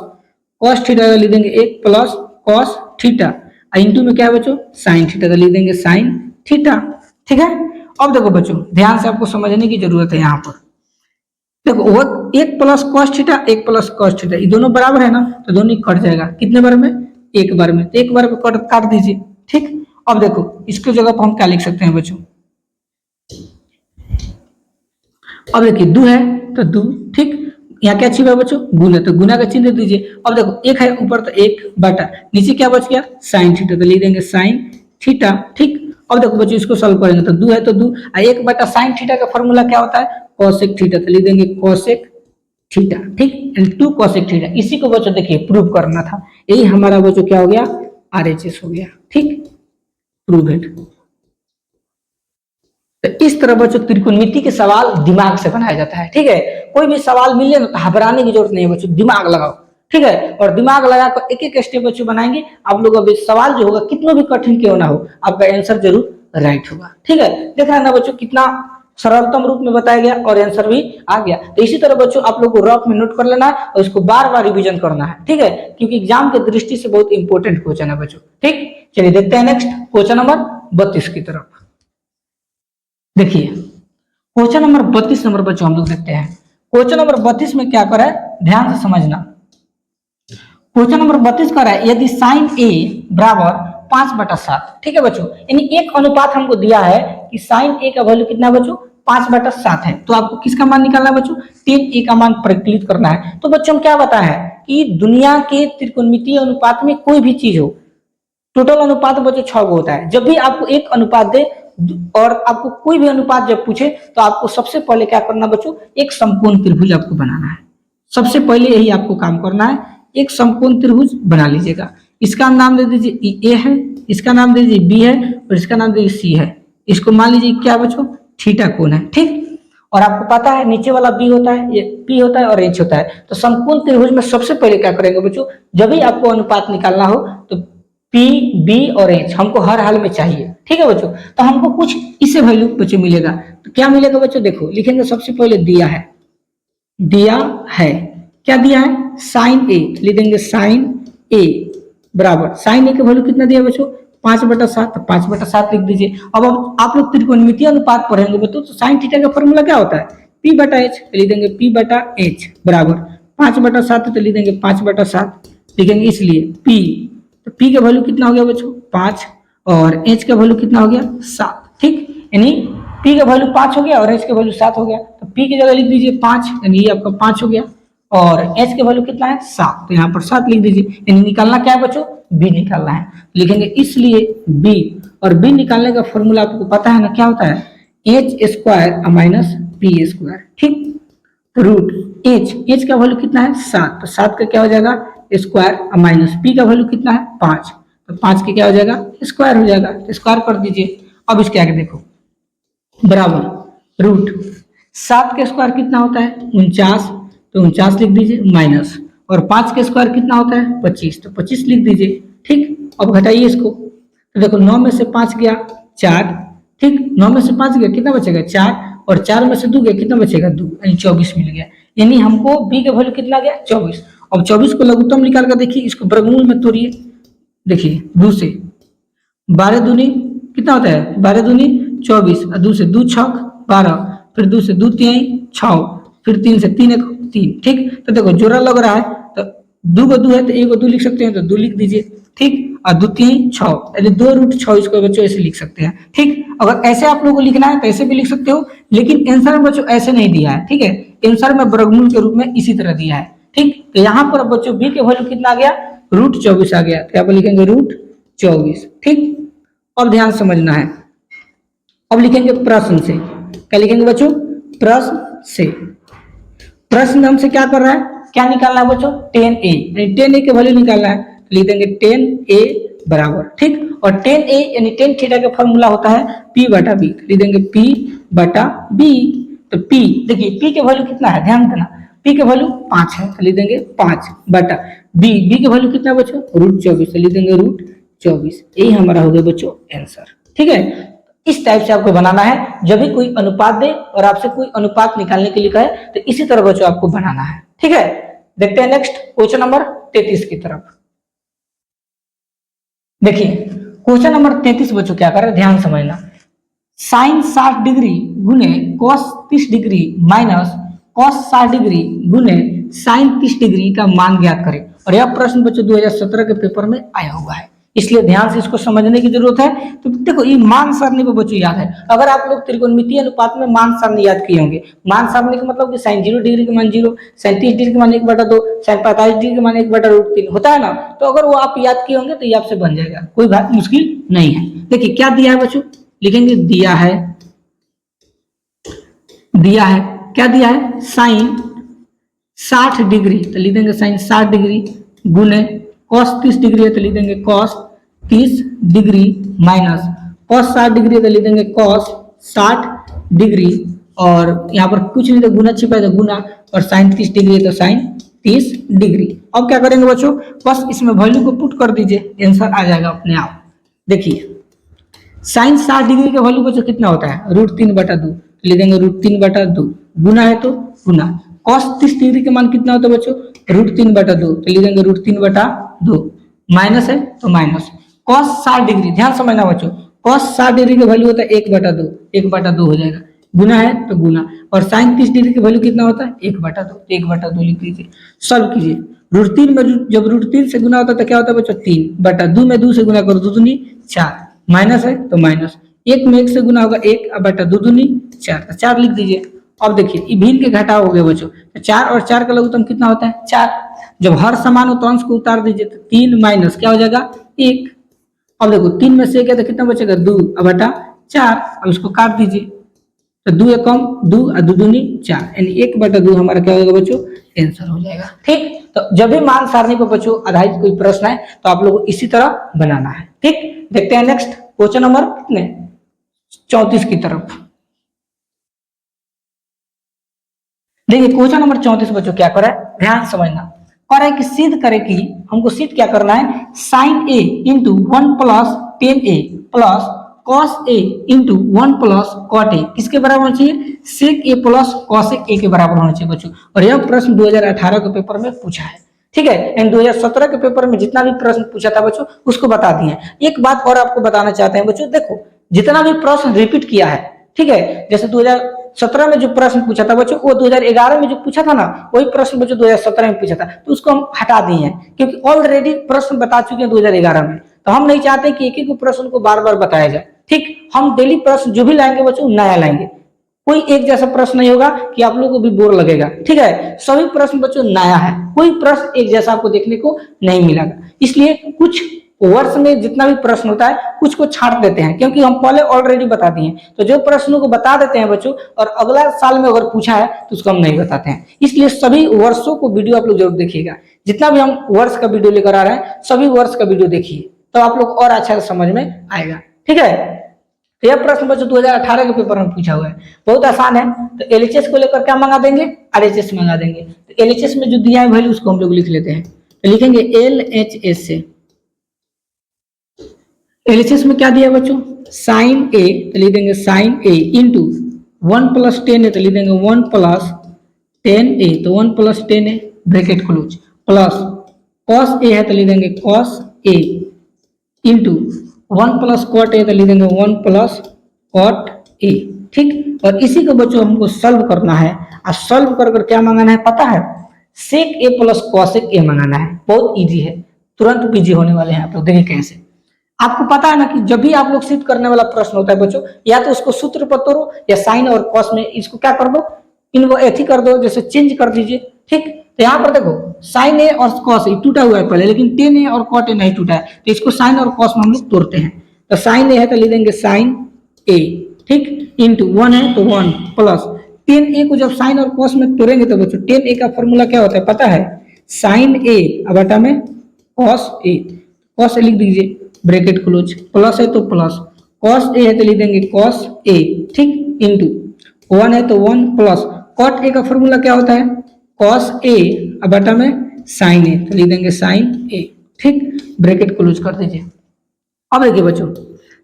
कॉस थीटा लिख देंगे 1 प्लस कॉस थीटा, इंटू में क्या है बच्चों, साइन थीटा तो लिख देंगे साइन थीटा। ठीक है, अब देखो बच्चों ध्यान से आपको समझने की जरूरत है, यहाँ पर देखो वो 1 plus cos theta 1 plus cos theta ये दोनों बराबर है ना, तो दोनों कट जाएगा, कितने बार में, एक बार में, तो एक बार में काट दीजिए। ठीक, अब देखो इसके जगह पर हम क्या लिख सकते हैं बच्चों, अब देखिए 2 है तो 2, ठीक, यहाँ क्या छिपा है बच्चों, गुना, तो गुना का चिन्ह दे दीजिए। अब देखो एक है ऊपर तो 1 बटा, नीचे क्या बच गया, साइन थीटा, तो लिख देंगे साइन थीटा। ठीक, अब देखो बच्चों इसको सॉल्व करेंगे तो 2 है तो 2, 1 बटा साइन थीटा का फॉर्मूला क्या होता है, कोसेक थीटा, तो लिख देंगे कोसेक थीटा। ठीक, एंड 2 कोसेक थीटा, इसी को बच्चों देखिए प्रूव करना था, यही हमारा बच्चों क्या हो गया, आरएचएस हो गया। ठीक, प्रूव इट। तो इस तरह बच्चों त्रिकोणमिति के सवाल दिमाग से बनाया जाता है। ठीक है, कोई भी सवाल मिले ना तो घबराने की जरूरत नहीं है बच्चों, दिमाग लगाओ। ठीक है, और दिमाग लगाकर एक एक स्टेप बच्चों बनाएंगे, आप लोग अभी सवाल जो होगा कितना भी कठिन क्यों ना हो आपका आंसर जरूर राइट होगा। ठीक है, देख रहे हैं ना बच्चों कितना सरलतम रूप में बताया गया और आंसर भी आ गया। तो इसी तरह बच्चों आप लोग को रफ में नोट कर लेना है और उसको बार बार रिवीजन करना है। ठीक है, क्योंकि एग्जाम के दृष्टि से बहुत इंपॉर्टेंट क्वेश्चन है बच्चों। ठीक, चलिए देखते हैं नेक्स्ट क्वेश्चन नंबर 32 की तरफ। देखिए क्वेश्चन नंबर 32 नंबर बच्चों हम लोग देखते हैं। क्वेश्चन नंबर 32 में क्या करा है, ध्यान से समझना। क्वेश्चन नंबर 32 करा है, यदि साइन ए बराबर 5/7, ठीक है बच्चों, यानी एक अनुपात हमको दिया है कि साइन ए का वैल्यू कितना बच्चों, 5/7 है, तो आपको किसका मान निकालना है बच्चों, tan ए का मान परिकलित करना है। तो बच्चों हम क्या बताया है कि दुनिया के त्रिकोणमितीय अनुपात में कोई भी चीज हो, टोटल अनुपात बच्चों 6 होता है। जब भी आपको एक अनुपात दे और आपको कोई भी अनुपात जब पूछे तो आपको सबसे पहले क्या करना बच्चों, एक समकोण त्रिभुज आपको बनाना है। सबसे पहले यही आपको काम करना है, एक समकोण त्रिभुज बना लीजिएगा। इसका नाम दे दीजिए ए है, इसका नाम दे दीजिए बी है और इसका नाम दे दीजिए सी है। इसको मान लीजिए क्या बच्चों, थीटा कोण है। ठीक, और आपको पता है नीचे वाला बी होता है, ये पी होता है और एच होता है। तो समकोण त्रिभुज में सबसे पहले क्या करेंगे बच्चों, जब भी आपको अनुपात निकालना हो तो पी, बी और एच हमको हर हाल में चाहिए। ठीक है बच्चों, तो हमको कुछ इससे वैल्यू बच्चों मिलेगा। तो क्या मिलेगा बच्चों, देखो लिखेंगे सबसे पहले दिया है क्या दिया है, साइन ए, लिख देंगे साइन ए बराबर, साइन ए का वैल्यू कितना दिया बच्चों, 5/7, तो 5/7 लिख दीजिए। अब आप लोग त्रिकोणमितीय अनुपात पढ़ेंगे बच्चों, तो साइन थीटा का फॉर्मूला क्या होता है, P/H, तो लिख देंगे P/H बराबर 5/7, तो लिख देंगे 5/7 लिखेंगे, इसलिए P तो p का वैल्यू कितना हो गया बच्चों 5 और h का वैल्यू कितना हो गया 7। ठीक, यानी p का वैल्यू 5 हो गया और h का वैल्यू 7 हो गया, तो p की जगह लिख दीजिए 5, यानी ये आपका 5 हो गया और h का वैल्यू कितना है 7, तो यहाँ पर 7 लिख दीजिए। यानी निकालना क्या है बच्चों b निकालना है, लिखेंगे इसलिए b, और b निकालने का फॉर्मूला आपको पता है ना क्या होता है h square minus p square. ठीक, रूट h का वैल्यू कितना है 7, तो 7 का क्या हो जाएगा स्क्वायर माइनस p का वैल्यू कितना है 5, तो 5 के क्या हो जाएगा स्क्वायर हो जाएगा, तो स्क्वायर कर दीजिए। अब इसके आगे देखो बराबर रूट 7 के स्क्वायर कितना होता है 49, तो 49 लिख दीजिए माइनस, और 5 के स्क्वायर कितना होता है 25, तो 25 लिख दीजिए। ठीक, अब घटाइए इसको, तो देखो 9 में से 5 गया 4, ठीक 9 में से 5 गया कितना बचेगा 4, और 4 में से 2 गया कितना बचेगा 2, यानी 24 मिल गया। यानी हमको b का वैल्यू कितना गया 24। अब 24 को लघुत्तम निकाल कर देखिए, इसको वर्गमूल में तोड़िए, देखिए 2 से 12 दूनी कितना होता है 12 दूनी 24, और 2 से 2 छक 12, फिर 2 से 2 तिहाई 6, फिर 3 से 3 1 3। ठीक, तो देखो जोड़ा लग रहा है, तो 2 को 2 है तो 1 को 2 लिख सकते हैं, तो 2 लिख दीजिए। ठीक, और 2 3 6, यानी 2 रूट 6 इसको बच्चों ऐसे लिख सकते हैं। ठीक, अगर ऐसे आप लोगों को लिखना है तो ऐसे भी लिख सकते हो, लेकिन आंसर में बच्चों ऐसे नहीं दिया है। ठीक है, आंसर में वर्गमूल के रूप में इसी तरह दिया है। ठीक, तो यहाँ पर बच्चों b के वैल्यू कितना आ गया रूट 24 आ गया, तो यहाँ पर लिखेंगे रूट 24। ठीक, अब ध्यान समझना है, अब लिखेंगे प्रश्न से। क्या लिखेंगे बच्चों प्रश्न से। प्रश्न में हमसे क्या कर रहा है, क्या निकालना है बच्चों 10a, यानी 10a के वैल्यू निकालना है, तो लिख देंगे 10a बराबर। ठीक, और 10a यानी 10 थीटा का फॉर्मूला होता है p बटा b, लिख देंगे p बटा b। तो p देखिए p के वैल्यू कितना है, ध्यान देना p के वैल्यू 5 है, तो लिख देंगे 5 बटा b के वैल्यू कितना है बच्चों रूट 24, तो लिख देंगे रूट 24। यही हमारा हो गया बच्चों आंसर। ठीक है, इस टाइप से आपको बनाना है, जब भी कोई अनुपात दे और आपसे कोई अनुपात निकालने के लिए कहे तो इसी तरह बच्चों आपको बनाना है। ठीक है, देखते हैं नेक्स्ट क्वेश्चन नंबर 33 की तरफ। देखिए क्वेश्चन नंबर 33 बच्चों क्या कर रहे हैं, ध्यान समझना। साइन 60 डिग्री गुने cos 30 degree minus cos 60 degree गुने साइन 30 डिग्री का मान ज्ञात करें। और यह प्रश्न बच्चों 2017 के पेपर में आया हुआ है, इसलिए ध्यान से इसको समझने की जरूरत है। तो देखो ये मान सारणी पे बच्चों याद है, अगर आप लोग त्रिकोणमितीय अनुपात में मान सारणी याद किए होंगे, मान सारणी का मतलब कि साइन 0 डिग्री के मान 0, साइन 30 डिग्री के मान 1/2, साइन 45 डिग्री के मान 1/√3 होता है ना, तो अगर वो आप याद किए होंगे तो ये आपसे बन जाएगा, कोई बात मुश्किल नहीं है। देखिए क्या दिया है बच्चों, लिखेंगे दिया है क्या दिया है साइन 60 डिग्री, तो लिख देंगे साइन 60 डिग्री गुने कॉस 30 डिग्री है तो लिख देंगे cos 30 degree minus cos 60 degree है तो लिख देंगे कॉस 60 डिग्री, और यहाँ पर कुछ नहीं तो गुना छिपा है तो गुना, और साइन 30 डिग्री है तो साइन 30 डिग्री। अब क्या करेंगे बच्चों, बस इसमें वैल्यू को पुट कर दीजिए, आंसर आ जाएगा अपने आप। देखिए साइन 60 डिग्री का वैल्यू बच्चों कितना होता है √3/2, लिख देंगे √3/2, गुना है तो गुना। कॉस 30 डिग्री का मान कितना होता है बच्चों √3/2, तो लिख देंगे √3/2, माइनस है तो माइनस। कॉस 60 डिग्री, ध्यान समझना बच्चों, कॉस 60 डिग्री का वैल्यू होता है 1/2, 1/2 हो जाएगा, गुना है तो गुना। और साइन 30 डिग्री का वैल्यू कितना होता है 1/2, 1/2 लिख लीजिए, सॉल्व कीजिए। √3 में जब √3 से गुना होता है तो क्या होता है बच्चों 3/2 में 2 से गुना करो 2 दूनी 4, माइनस है तो माइनस, 1 में 1 से गुना होगा 1/2 दूनी 4, तो 4 लिख दीजिए। अब देखिए ये भीन के घटा हो गया बच्चों, तो 4 और 4 का लघुत्तम कितना होता है 4। जब हर समान हो तो अंश को उतार दीजिए, तो 3 माइनस क्या हो जाएगा 1। अब देखो 3 में से 1 है तो कितना बचेगा 2/4, अब इसको काट दीजिए, तो 2 एकम 2 और 2 दूनी 4, यानी 1/2 हमारा क्या होगा बच्चों आंसर हो जाएगा। ठीक, तो जब भी मान सारणी पर बच्चों आधारित कोई प्रश्न है तो आप लोगों को इसी तरह बनाना है। ठीक, देखते हैं नेक्स्ट क्वेश्चन नंबर कितने 34 की तरफ। देखिए क्वेश्चन नंबर 34 बच्चों क्या कर रहा है, ध्यान समझना। कर रहा है कि सिद्ध करे कि, हमको सिद्ध क्या करना है, sine a into 1 plus tan a plus cos a into 1 plus cot a किसके बराबर होना चाहिए, sec a plus cosec a के बराबर होना चाहिए बच्चों। और यह प्रश्न 2018 के पेपर में पूछा है। ठीक है, एंड 2017 के पेपर में जितना भी प्रश्न पूछा था बच्चों उसको बता दिए। एक बात और आपको बताना चाहते हैं बच्चों, देखो जितना भी प्रश्न रिपीट किया है, ठीक है, जैसे 2017 में जो प्रश्न पूछा था बच्चों, वो 2011 में जो पूछा था ना, वही प्रश्न बच्चों 2017 में पूछा था, तो उसको हम हटा दिए हैं क्योंकि ऑलरेडी प्रश्न बता चुके हैं 2011 में। तो हम नहीं चाहते कि एक एक प्रश्न को बार बार बताया जाए। ठीक, हम डेली प्रश्न जो भी लाएंगे बच्चों नया लाएंगे, कोई एक जैसा प्रश्न नहीं होगा कि आप लोगों को भी बोर लगेगा। ठीक है, सभी प्रश्न बच्चों नया है, कोई प्रश्न एक जैसा आपको देखने को नहीं मिलेगा। इसलिए कुछ वर्ष में जितना भी प्रश्न होता है कुछ को छांट देते हैं, क्योंकि हम पहले ऑलरेडी बता दिए हैं। तो जो प्रश्नों को बता देते हैं बच्चों और अगला साल में अगर पूछा है तो उसको हम नहीं बताते हैं। इसलिए सभी वर्षों को वीडियो आप लोग जरूर देखिएगा। जितना भी हम वर्ष का वीडियो लेकर आ रहे हैं सभी वर्ष का वीडियो देखिए, तो आप लोग और अच्छा समझ में आएगा। ठीक है, तो यह प्रश्न बच्चों 2018 के पेपर में पूछा हुआ है, बहुत आसान है। तो एलएचएस को लेकर क्या मंगा देंगे, आरएचएस मंगा देंगे। तो एलएचएस में जो दिया है वैल्यू उसको हम लोग लिख लेते हैं। तो लिखेंगे एलएचएस से, एलएचएस में क्या दिया है बच्चों, साइन ए, तो लिख देंगे साइन ए इंटू 1 + 10 है, तो लिख देंगे 1 + 10a, तो 1 + 10a bracket close, plus cos A है तो लिख देंगे cos A into 1 + cot A, तो लिख देंगे 1 + cot ए। ठीक, और इसी को बच्चों हमको सॉल्व करना है, और सॉल्व कर क्या मंगाना है पता है, sec a + cosec a मंगाना है। बहुत इजी है, तुरंत बिजी होने वाले हैं आप लोग, देखिए कैसे। आपको पता है ना कि जब भी आप लोग सिद्ध करने वाला प्रश्न होता है बच्चों, या तो उसको सूत्र पर तोड़ो या साइन और कॉस में इसको क्या कर दो, इनको ऐथी कर दो, जैसे चेंज कर दीजिए। ठीक, तो यहाँ पर देखो साइन ए और कॉस ए टूटा हुआ है पहले, लेकिन टेन ए और कॉट ए नहीं टूटा है, तो इसको साइन और कॉस में हम लोग तोड़ते हैं। तो साइन ए है तो लिख देंगे साइन ए, ठीक, इंटू 1 है तो 1 प्लस 10a को जब साइन और कॉस में तोड़ेंगे तो बच्चों 10a का फॉर्मूला क्या होता है पता है, साइन ए बटा में कॉस ए, कॉस ए लिख दीजिए ब्रैकेट क्लोज, प्लस है तो प्लस, कॉस ए है तो लिख देंगे कॉस ए, ठीक, इंटू 1 है तो 1 प्लस कॉट ए का फॉर्मूला क्या होता है, कॉस ए बटा में साइन ए, तो लिख देंगे साइन ए, ठीक, ब्रैकेट क्लोज कर दीजिए। अब देखिए बच्चों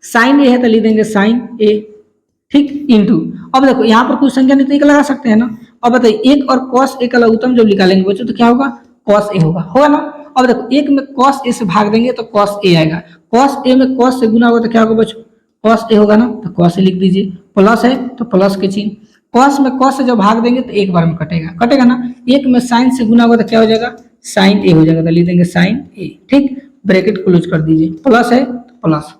साइन ए है तो लिख देंगे साइन ए, ठीक, इंटू, अब देखो यहाँ पर कुछ संख्या नहीं तो एक लगा सकते हैं ना। अब बताइए एक और कॉस ए का लघुत्तम जब निकालेंगे बच्चों तो क्या होगा, कॉस ए होगा ना। अब देखो एक में कॉस ए से भाग देंगे तो कॉस ए आएगा, कॉस ए में कॉस से गुना होगा तो क्या होगा बच्चों, कॉस ए होगा ना, तो कॉस ए लिख दीजिए, प्लस है तो प्लस के चिन्ह, कॉस में कॉस से जब भाग देंगे तो एक बार में कटेगा ना, एक में साइन से गुना होगा तो क्या हो जाएगा, साइन ए हो जाएगा, तो लिख देंगे साइन ए, ठीक, ब्रैकेट क्लोज कर दीजिए, प्लस है तो प्लस,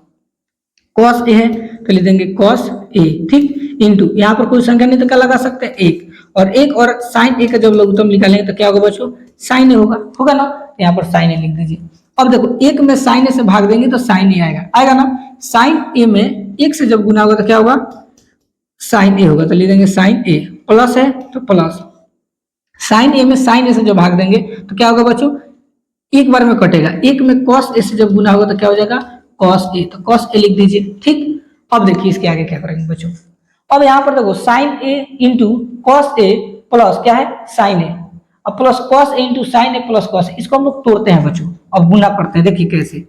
कॉस ए है तो लिख देंगे कॉस ए, ठीक, इंटू यहाँ पर कोई संख्या नहीं तो क्या लगा सकते हैं एक, और एक और साइन ए का जब लघुत्तम निकालेंगे तो क्या होगा बच्चों, साइन ए होगा ना, तो यहाँ पर साइन ए लिख दीजिए। अब देखो एक में साइन ए से भाग देंगे तो साइन ए आएगा ना, साइन ए में एक से जब गुना होगा तो क्या होगा, साइन ए होगा, तो लिख देंगे साइन ए, प्लस है तो प्लस, साइन ए में साइन ए से जब भाग देंगे तो क्या होगा बच्चों, एक बार में कटेगा, एक में कॉस ए से जब गुना होगा तो क्या हो जाएगा, कॉस ए, तो कॉस ए लिख दीजिए, ठीक। अब देखिए इसके आगे क्या करेंगे बच्चों, अब यहाँ पर देखो sine A into cos A plus क्या है साइन ए, अब plus cos A into sine A plus cos ए, इसको हम लोग तोड़ते हैं बच्चों, अब गुना करते हैं, देखिए कैसे,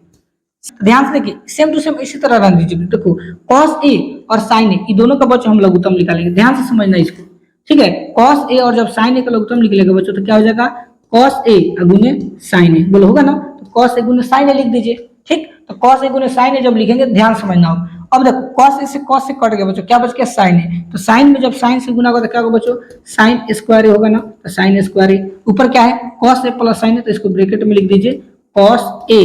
ध्यान से देखिए सेम टू सेम इसी तरह रख दीजिए। देखो कॉस ए और साइन ए ये दोनों का बच्चों हम लघुत्तम निकालेंगे, ध्यान से समझना इसको, ठीक है। कॉस ए और जब साइन ए का लघुत्तम निकलेगा बच्चों तो क्या हो जाएगा, कॉस ए गुने साइन ए, बोलो होगा ना, तो कॉस ए गुने साइन ए लिख दीजिए, ठीक। तो कॉस ए गुने साइन ए जब लिखेंगे ध्यान समझना हो। अब देखो कॉस ए से कॉस से कट गया बच्चों, क्या बच गया साइन ए, तो साइन में जब साइन से गुना होगा तो क्या होगा बच्चों, साइन स्क्वायर ए होगा ना, तो साइन स्क्वायर ए, ऊपर क्या है कॉस ए प्लस साइन ए, तो इसको ब्रैकेट में लिख दीजिए कॉस ए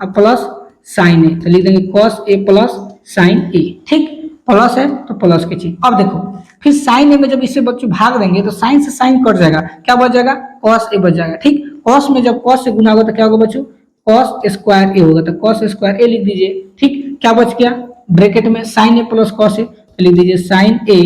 प्लस साइन ए, तो लिख देंगे कॉस ए प्लस साइन ए, ठीक, प्लस है तो प्लस के चिन्ह। अब देखो फिर साइन ए में जब इससे बच्चों भाग देंगे तो साइन से साइन कट जाएगा, क्या बच जाएगा, कॉस ए बच जाएगा, ठीक। कॉस में जब कॉस से गुना होगा तो क्या होगा बच्चों, कॉस स्क्वायर ए होगा, तो कॉस स्क्वायर ए लिख दीजिए, ठीक। क्या बच गया, ब्रैकेट में साइन ए प्लस कॉस ए, तो लिख दीजिए साइन ए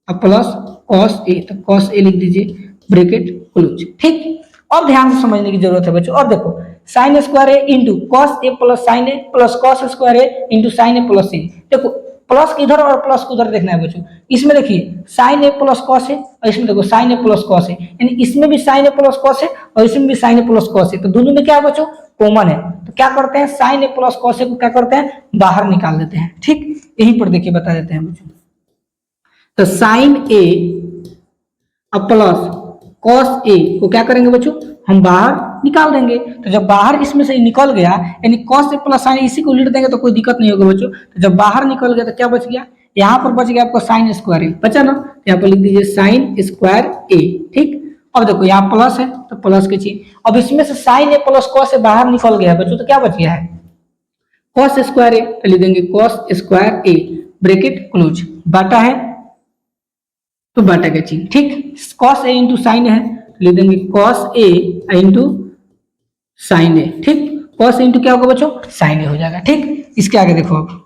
प्लस कॉस ए, तो कॉस ए लिख दीजिए ब्रैकेट क्लोज, ठीक। अब ध्यान से समझने की जरूरत है बच्चों। अब देखो sign square A into cos A plus sign A plus cos square A into sine A plus ए, देखो प्लस इधर और प्लस को उधर देखना है बच्चों। इसमें देखिए साइन ए प्लस कॉस ए और इसमें देखो साइन ए प्लस कॉस ए, यानी इसमें भी साइन ए प्लस कॉस ए और इसमें भी साइन ए प्लस कॉस ए, तो दोनों में क्या है बच्चों, कॉमन है। तो क्या करते हैं, साइन ए प्लस कॉस ए को क्या करते हैं, बाहर निकाल देते हैं, ठीक। यहीं पर देखिए बता देते हैं बच्चों, तो साइन ए प्लस कॉस ए को क्या करेंगे बच्चों, हम बाहर निकाल देंगे। तो जब बाहर इसमें से निकल गया, यानी कॉस ए प्लस साइन इसी को उलट देंगे तो कोई दिक्कत नहीं होगा बच्चों। तो जब बाहर निकल गया तो क्या बच गया, यहाँ पर बच गया आपका साइन स्क्वायर ए, बचा ना, तो यहाँ पर लिख दीजिए साइन स्क्वायर ए। ठीक, अब देखो यहाँ प्लस है तो प्लस के चिन्ह, अब इसमें से साइन ए प्लस कॉस से बाहर निकल गया बच्चों, तो क्या बच गया है कॉस स्क्वायर ए, तो लिख देंगे cos square A bracket close, बाटा है तो बाटा का चिन्ह। ठीक, कॉस ए इंटू साइन है तो लिख देंगे कॉस ए इंटू साइन ए। ठीक, कॉस इंटू क्या होगा बच्चों साइन ए हो जाएगा। ठीक, इसके आगे देखो, अब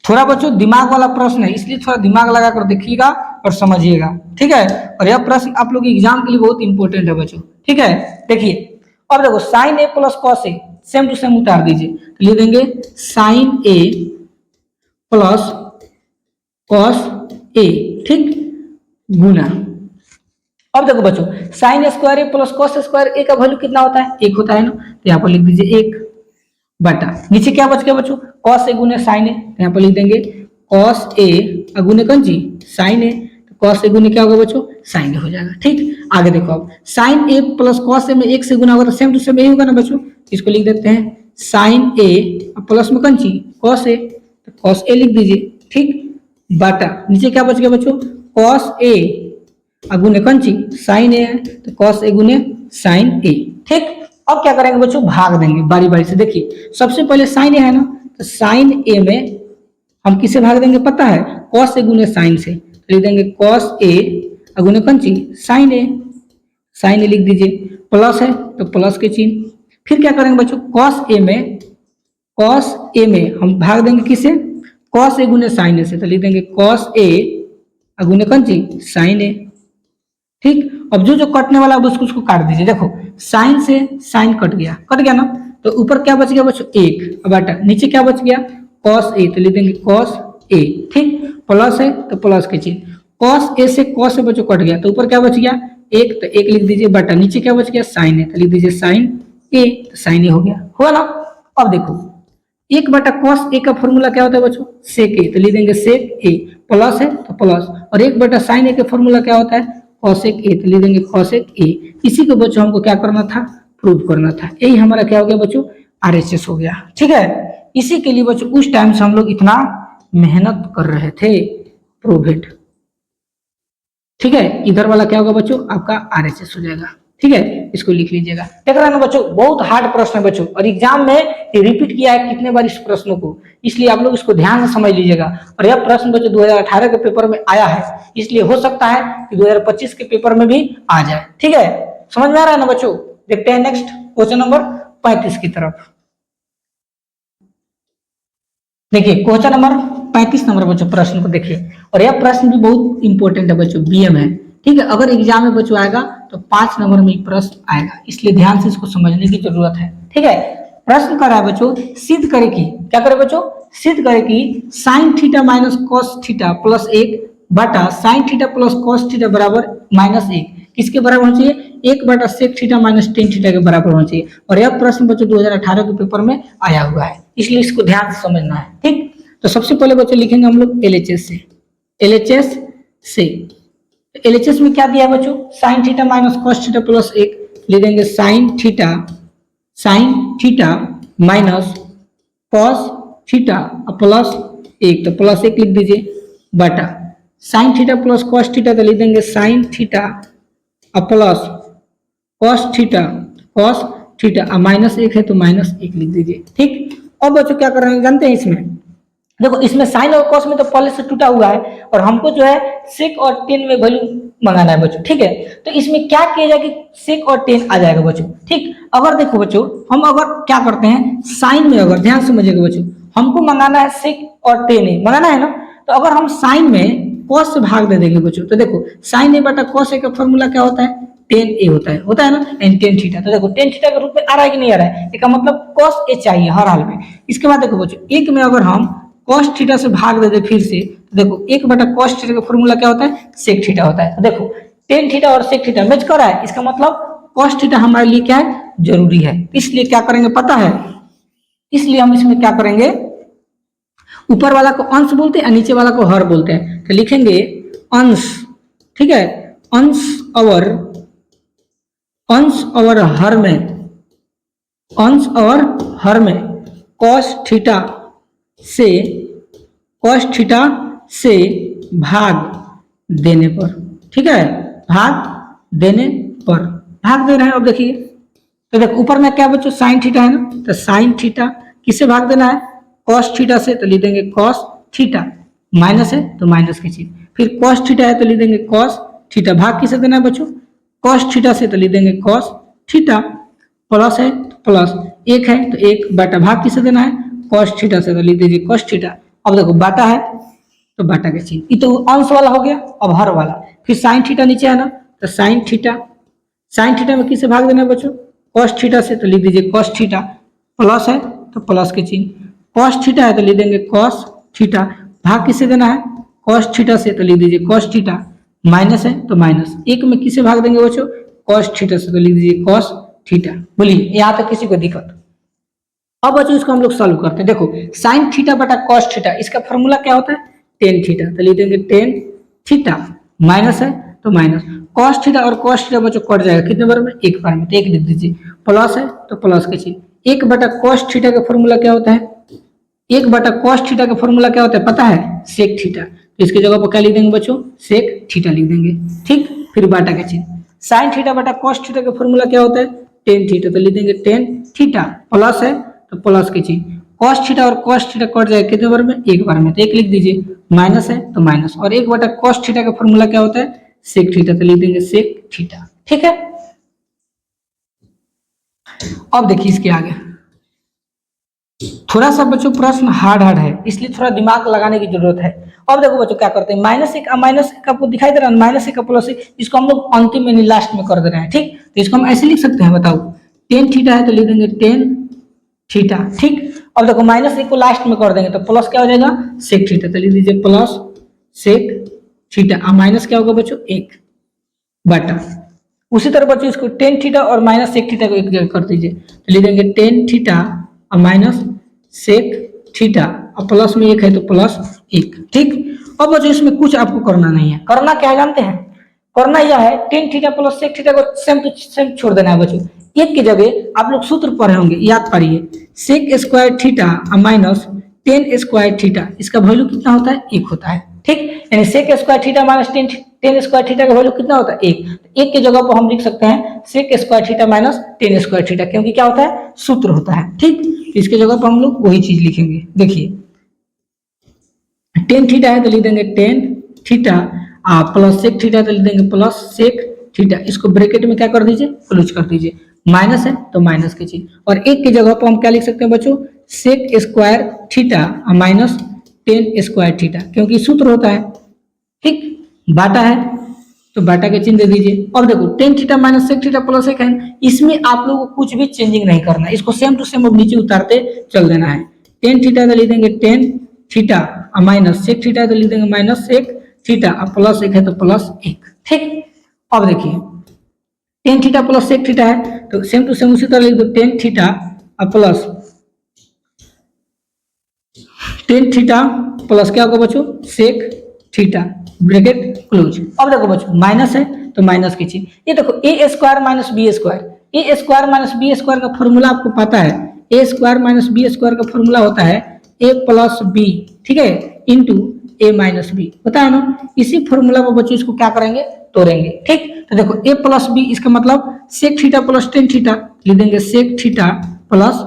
थोड़ा बच्चों दिमाग वाला प्रश्न है, इसलिए थोड़ा दिमाग लगा कर देखिएगा और समझिएगा। ठीक है, और यह प्रश्न आप लोग एग्जाम के लिए बहुत इंपॉर्टेंट है बच्चों। ठीक है, देखिए अब देखो sine A plus cos A same to same उतार दीजिए, तो लिख देंगे sine A plus cos A. ठीक, गुना, अब देखो बच्चों sine square A plus cos square A का वैल्यू कितना होता है एक होता है ना, तो यहाँ पर लिख दीजिए एक बटा, नीचे क्या बच गया बच्चों कॉस ए गुने साइन ए, तो यहाँ पर लिख देंगे कॉस ए गुने कौन जी साइन ए, तो कॉस ए गुने क्या होगा बच्चों साइन ए हो जाएगा। ठीक, आगे देखो अब साइन ए प्लस कॉस ए में एक से गुना होगा तो सेम टू सेम यही होगा ना बच्चों, इसको लिख देते हैं साइन ए प्लस में कौन ची कॉस ए, तो कॉस ए लिख दीजिए। ठीक, बाटा नीचे क्या बच गया बच्चों कॉस ए गुने कौन ची साइन ए है, तो कॉस ए गुने साइन ए। ठीक, अब क्या करेंगे बच्चों भाग देंगे बारी बारी से। देखिए सबसे पहले साइन ए है ना, तो साइन ए में हम किसे भाग देंगे पता है कॉस ए गुने साइन से, तो लिख देंगे कॉस ए गुने कौन ची साइन ए, साइन ए लिख दीजिए, प्लस है तो प्लस के चिन्ह। फिर क्या करेंगे बच्चों कॉस ए में हम भाग देंगे किसे कॉस ए गुने साइन ए से, तो लिख देंगे कॉस ए गुने कौन ची साइन ए। ठीक, अब जो जो कटने वाला है उसको काट दीजिए। देखो साइन से साइन कट गया ना, तो ऊपर क्या बच गया बच्चों एक बटा, नीचे क्या बच गया कॉस ए, तो लिख देंगे कॉस ए। ठीक, प्लस है तो प्लस के चिन्ह, कॉस ए से कॉस से बच्चों कट गया तो ऊपर क्या बच गया एक, तो एक लिख दीजिए बटा, नीचे क्या बच गया साइन ए, तो लिख दीजिए साइन ए, तो साइन ए हो गया, हुआ ना। अब देखो एक बटा कॉस ए का फॉर्मूला क्या होता है बच्चों सेक ए, तो लिख देंगे सेक ए, प्लस है तो प्लस, और एक बटा साइन ए का फॉर्मूला क्या होता है कॉसेक ए, तो लिख देंगे कॉसेक ए। इसी को बच्चों हमको क्या करना था प्रूव करना था, यही हमारा क्या हो गया बच्चों आरएचएस हो गया। ठीक है, इसी के लिए बच्चों उस टाइम से हम लोग इतना मेहनत कर रहे थे प्रूव। ठीक है, इधर वाला क्या होगा बच्चों आपका आरएचएस हो जाएगा। ठीक है, इसको लिख लीजिएगा। देख रहे हैं ना बच्चों बहुत हार्ड प्रश्न है बच्चों, और एग्जाम में ये रिपीट किया है कितने बार इस प्रश्नों को, इसलिए आप लोग इसको ध्यान से समझ लीजिएगा। और यह प्रश्न बच्चों 2018 के पेपर में आया है, इसलिए हो सकता है कि 2025 के पेपर में भी आ जाए। ठीक है, समझ में आ रहा है ना बच्चों। देखते हैं नेक्स्ट क्वेश्चन नंबर 35 की तरफ। देखिए क्वेश्चन नंबर 35 नंबर बच्चों प्रश्न को देखिए, और यह प्रश्न भी बहुत इंपॉर्टेंट है बच्चों, बीएम है। ठीक है, अगर एग्जाम में बच्चों आएगा तो 5 नंबर में प्रश्न आएगा, इसलिए ध्यान से इसको समझने की जरूरत है। ठीक है, प्रश्न कर रहा है बच्चों सिद्ध करे कि, क्या करे बच्चों सिद्ध करे कि sine theta minus cos theta plus 1 बटा sine theta plus cos theta बराबर -1 किसके बराबर होना चाहिए 1 बटा sec theta minus tan theta के बराबर होना चाहिए। और यह प्रश्न बच्चों 2018 के पेपर में आया हुआ है, इसलिए इसको ध्यान से समझना है। ठीक, तो सबसे पहले बच्चों लिखेंगे हम लोग एलएचएस से एलएचएस में क्या दिया है बच्चों sign theta minus cos theta plus 1, ले देंगे sign theta minus cos theta plus 1, तो प्लस 1 लिख दीजिए बटा sine theta plus cos theta, तो लिख देंगे sign theta plus cos theta -1 है तो -1 लिख दीजिए। ठीक, अब बच्चों क्या कर रहे हैं जानते हैं, इसमें देखो इसमें साइन और कॉस में तो पहले से टूटा हुआ है, और हमको जो है सेक और टेन में वैल्यू मंगाना है बच्चों। ठीक है, तो इसमें क्या किया जाए कि सेक और टेन आ जाएगा बच्चों। ठीक, अगर देखो बच्चों हम अगर क्या करते हैं साइन में, अगर ध्यान समझिएगा बच्चों हमको मंगाना है सेक और टेन ए मंगाना है ना, तो अगर हम साइन में कॉस से भाग दे देंगे बच्चों, तो देखो साइन ए बटा कॉस ए का फॉर्मूला क्या होता है टेन ए होता है ना, एंड टेन थीटा। तो देखो टेन थीटा के रूप में आ रहा है कि नहीं आ रहा है, इसका मतलब कॉस ए चाहिए हर हाल में। इसके बाद देखो बच्चों एक में अगर हम कॉस थीटा से भाग दे दे फिर से, तो देखो 1 बटा कॉस थीटा का फॉर्मूला क्या होता है सेक थीटा होता है। तो देखो टेन थीटा और सेक थीटा मैच कर रहा है, इसका मतलब कॉस थीटा हमारे लिए क्या है जरूरी है। इसलिए क्या करेंगे पता है, इसलिए हम इसमें क्या करेंगे ऊपर वाला को अंश बोलते हैं और नीचे वाला को हर बोलते हैं, तो लिखेंगे अंश। ठीक है, अंश और हर में कॉस थीटा से कॉस थीटा से भाग देने पर, ठीक है, भाग देने पर, भाग दे रहे हैं। अब देखिए तो देखो ऊपर में क्या बच्चों साइन थीटा है ना, तो साइन थीटा किससे भाग देना है, कॉस थीटा से, तो लिख देंगे कॉस थीटा, माइनस है तो माइनस की चीज, फिर कॉस थीटा है तो लिख देंगे कॉस थीटा, भाग किससे देना है बच्चों, कॉस थीटा से, तो लिख देंगे कॉस थीटा, प्लस है तो प्लस, एक है तो एक, बाटा भाग किससे देना है, कॉस थीटा से, तो लिख दीजिए कॉस थीटा। अब देखो बाटा है तो बाटा के चिन्ह, ये तो अंश वाला हो गया। अब हर वाला, फिर साइन थीटा नीचे है ना, तो साइन थीटा, साइन थीटा में किससे भाग देना है बच्चों, कॉस थीटा से, तो लिख दीजिए कॉस थीटा, प्लस है तो प्लस के चिन्ह, कॉस थीटा है तो लिख देंगे कॉस थीटा, भाग किससे देना है, कॉस थीटा से, तो लिख दीजिए कॉस थीटा, माइनस है तो माइनस, एक में किससे भाग देंगे बच्चों, कॉस थीटा से, तो लिख दीजिए कॉस थीटा। बोलिए यहाँ तक किसी को दिक्कत। अब बच्चों इसको हम लोग सॉल्व करते हैं। देखो साइन थीटा बटा कॉस थीटा, इसका फॉर्मूला क्या होता है, टेन थीटा, तो लिख देंगे टेन थीटा, माइनस है तो माइनस, कॉस थीटा और कॉस थीटा बच्चों कट जाएगा कितने बार में, एक बार में, तो एक लिख दीजिए, प्लस है तो प्लस के चीज, एक बटा कॉस थीटा का फॉर्मूला क्या होता है, एक बटा कॉस थीटा का फॉर्मूला क्या होता है पता है, सेक थीटा, तो इसकी जगह पर क्या लिख देंगे बच्चों, सेक थीटा लिख देंगे, ठीक। फिर बाटा का चिन्ह, साइन थीटा बटा कॉस थीटा का फॉर्मूला क्या होता है, टेन थीटा, तो लिख देंगे टेन थीटा, प्लस है तो प्लस के चिन्ह, कॉस थीटा और कॉस थीटा कट जाएगा कितने बार में, एक बार में, तो एक लिख दीजिए, माइनस है तो माइनस, और एक बटा कॉस थीटा का फॉर्मूला क्या होता है, सेक थीटा, तो लिख देंगे सेक थीटा, ठीक है। अब देखिए इसके आगे थोड़ा सा बच्चों प्रश्न हार्ड हार्ड है, इसलिए थोड़ा दिमाग लगाने की जरूरत है। अब देखो बच्चों क्या करते हैं, माइनस एक आपको दिखाई दे रहा है, माइनस एक प्लस एक, इसको हम लोग अंतिम में लास्ट में कर दे रहे हैं, ठीक। तो इसको हम ऐसे लिख सकते हैं, बताओ टेन थीटा है तो लिख देंगे टेन थीटा, ठीक। अब देखो माइनस एक को लास्ट में कर देंगे तो प्लस क्या हो जाएगा, सेक थीटा, तो लिख दीजिए प्लस सेक थीटा, और माइनस क्या होगा बच्चों, एक बटा, उसी तरह बच्चों इसको टेन थीटा और माइनस सेक थीटा को एक जगह कर दीजिए, तो लिख देंगे टेन थीटा और माइनस सेक थीटा, और प्लस में एक है तो प्लस एक, ठीक। अब बच्चों इसमें कुछ आपको करना नहीं है, करना क्या है जानते हैं, करना यह है tan theta plus sec theta को सेम टू सेम छोड़ देना है बच्चों, एक की जगह आप लोग सूत्र पढ़े होंगे, याद करिए, sec square theta minus tan square theta, इसका वैल्यू कितना होता है, एक होता है, ठीक। यानी sec square theta minus tan square theta का वैल्यू कितना होता है, एक, एक की जगह पर हम लिख सकते हैं sec square theta minus tan square theta, क्योंकि क्या होता है, सूत्र होता है, ठीक। इसके जगह पर हम लोग वही चीज लिखेंगे। देखिए टेन थीटा है तो लिख देंगे tan theta, plus sec theta तो लिख देंगे प्लस सेक थीटा, इसको ब्रैकेट में क्या कर दीजिए, क्लोज कर दीजिए, माइनस है तो माइनस की चीज, और एक की जगह पर हम क्या लिख सकते हैं बच्चों, sec square theta minus tan square theta, क्योंकि सूत्र होता है, ठीक। बाटा है तो बाटा के चिन्ह दे दीजिए। अब देखो tan theta minus sec theta plus एक है, इसमें आप लोगों को कुछ भी चेंजिंग नहीं करना है, इसको सेम टू सेम अब नीचे उतारते चल देना है। टेन थीटा तो लिख देंगे टेन थीटा और माइनस सेक थीटा तो लिख देंगे माइनस सेक थीटा, और प्लस एक है तो प्लस एक, ठीक। अब देखिए tan theta plus sec theta है तो सेम टू सेम उसी तरह लिख दो, टेन थीटा और प्लस टेन थीटा प्लस क्या होगा बच्चों, सेक थीटा, ब्रैकेट क्लोज। अब देखो बच्चों माइनस है तो माइनस की चीज, ये देखो ए स्क्वायर माइनस बी स्क्वायर, ए स्क्वायर माइनस बी स्क्वायर का फॉर्मूला आपको पता है, ए स्क्वायर माइनस बी स्क्वायर का फॉर्मूला होता है ए प्लस बी, ठीक है, इंटू ए माइनस बी, पता है ना। इसी फॉर्मूला पर बच्चों इसको क्या करेंगे, तोड़ेंगे, ठीक। तो देखो ए प्लस बी, इसका मतलब sec theta plus tan theta, लिख देंगे sec theta plus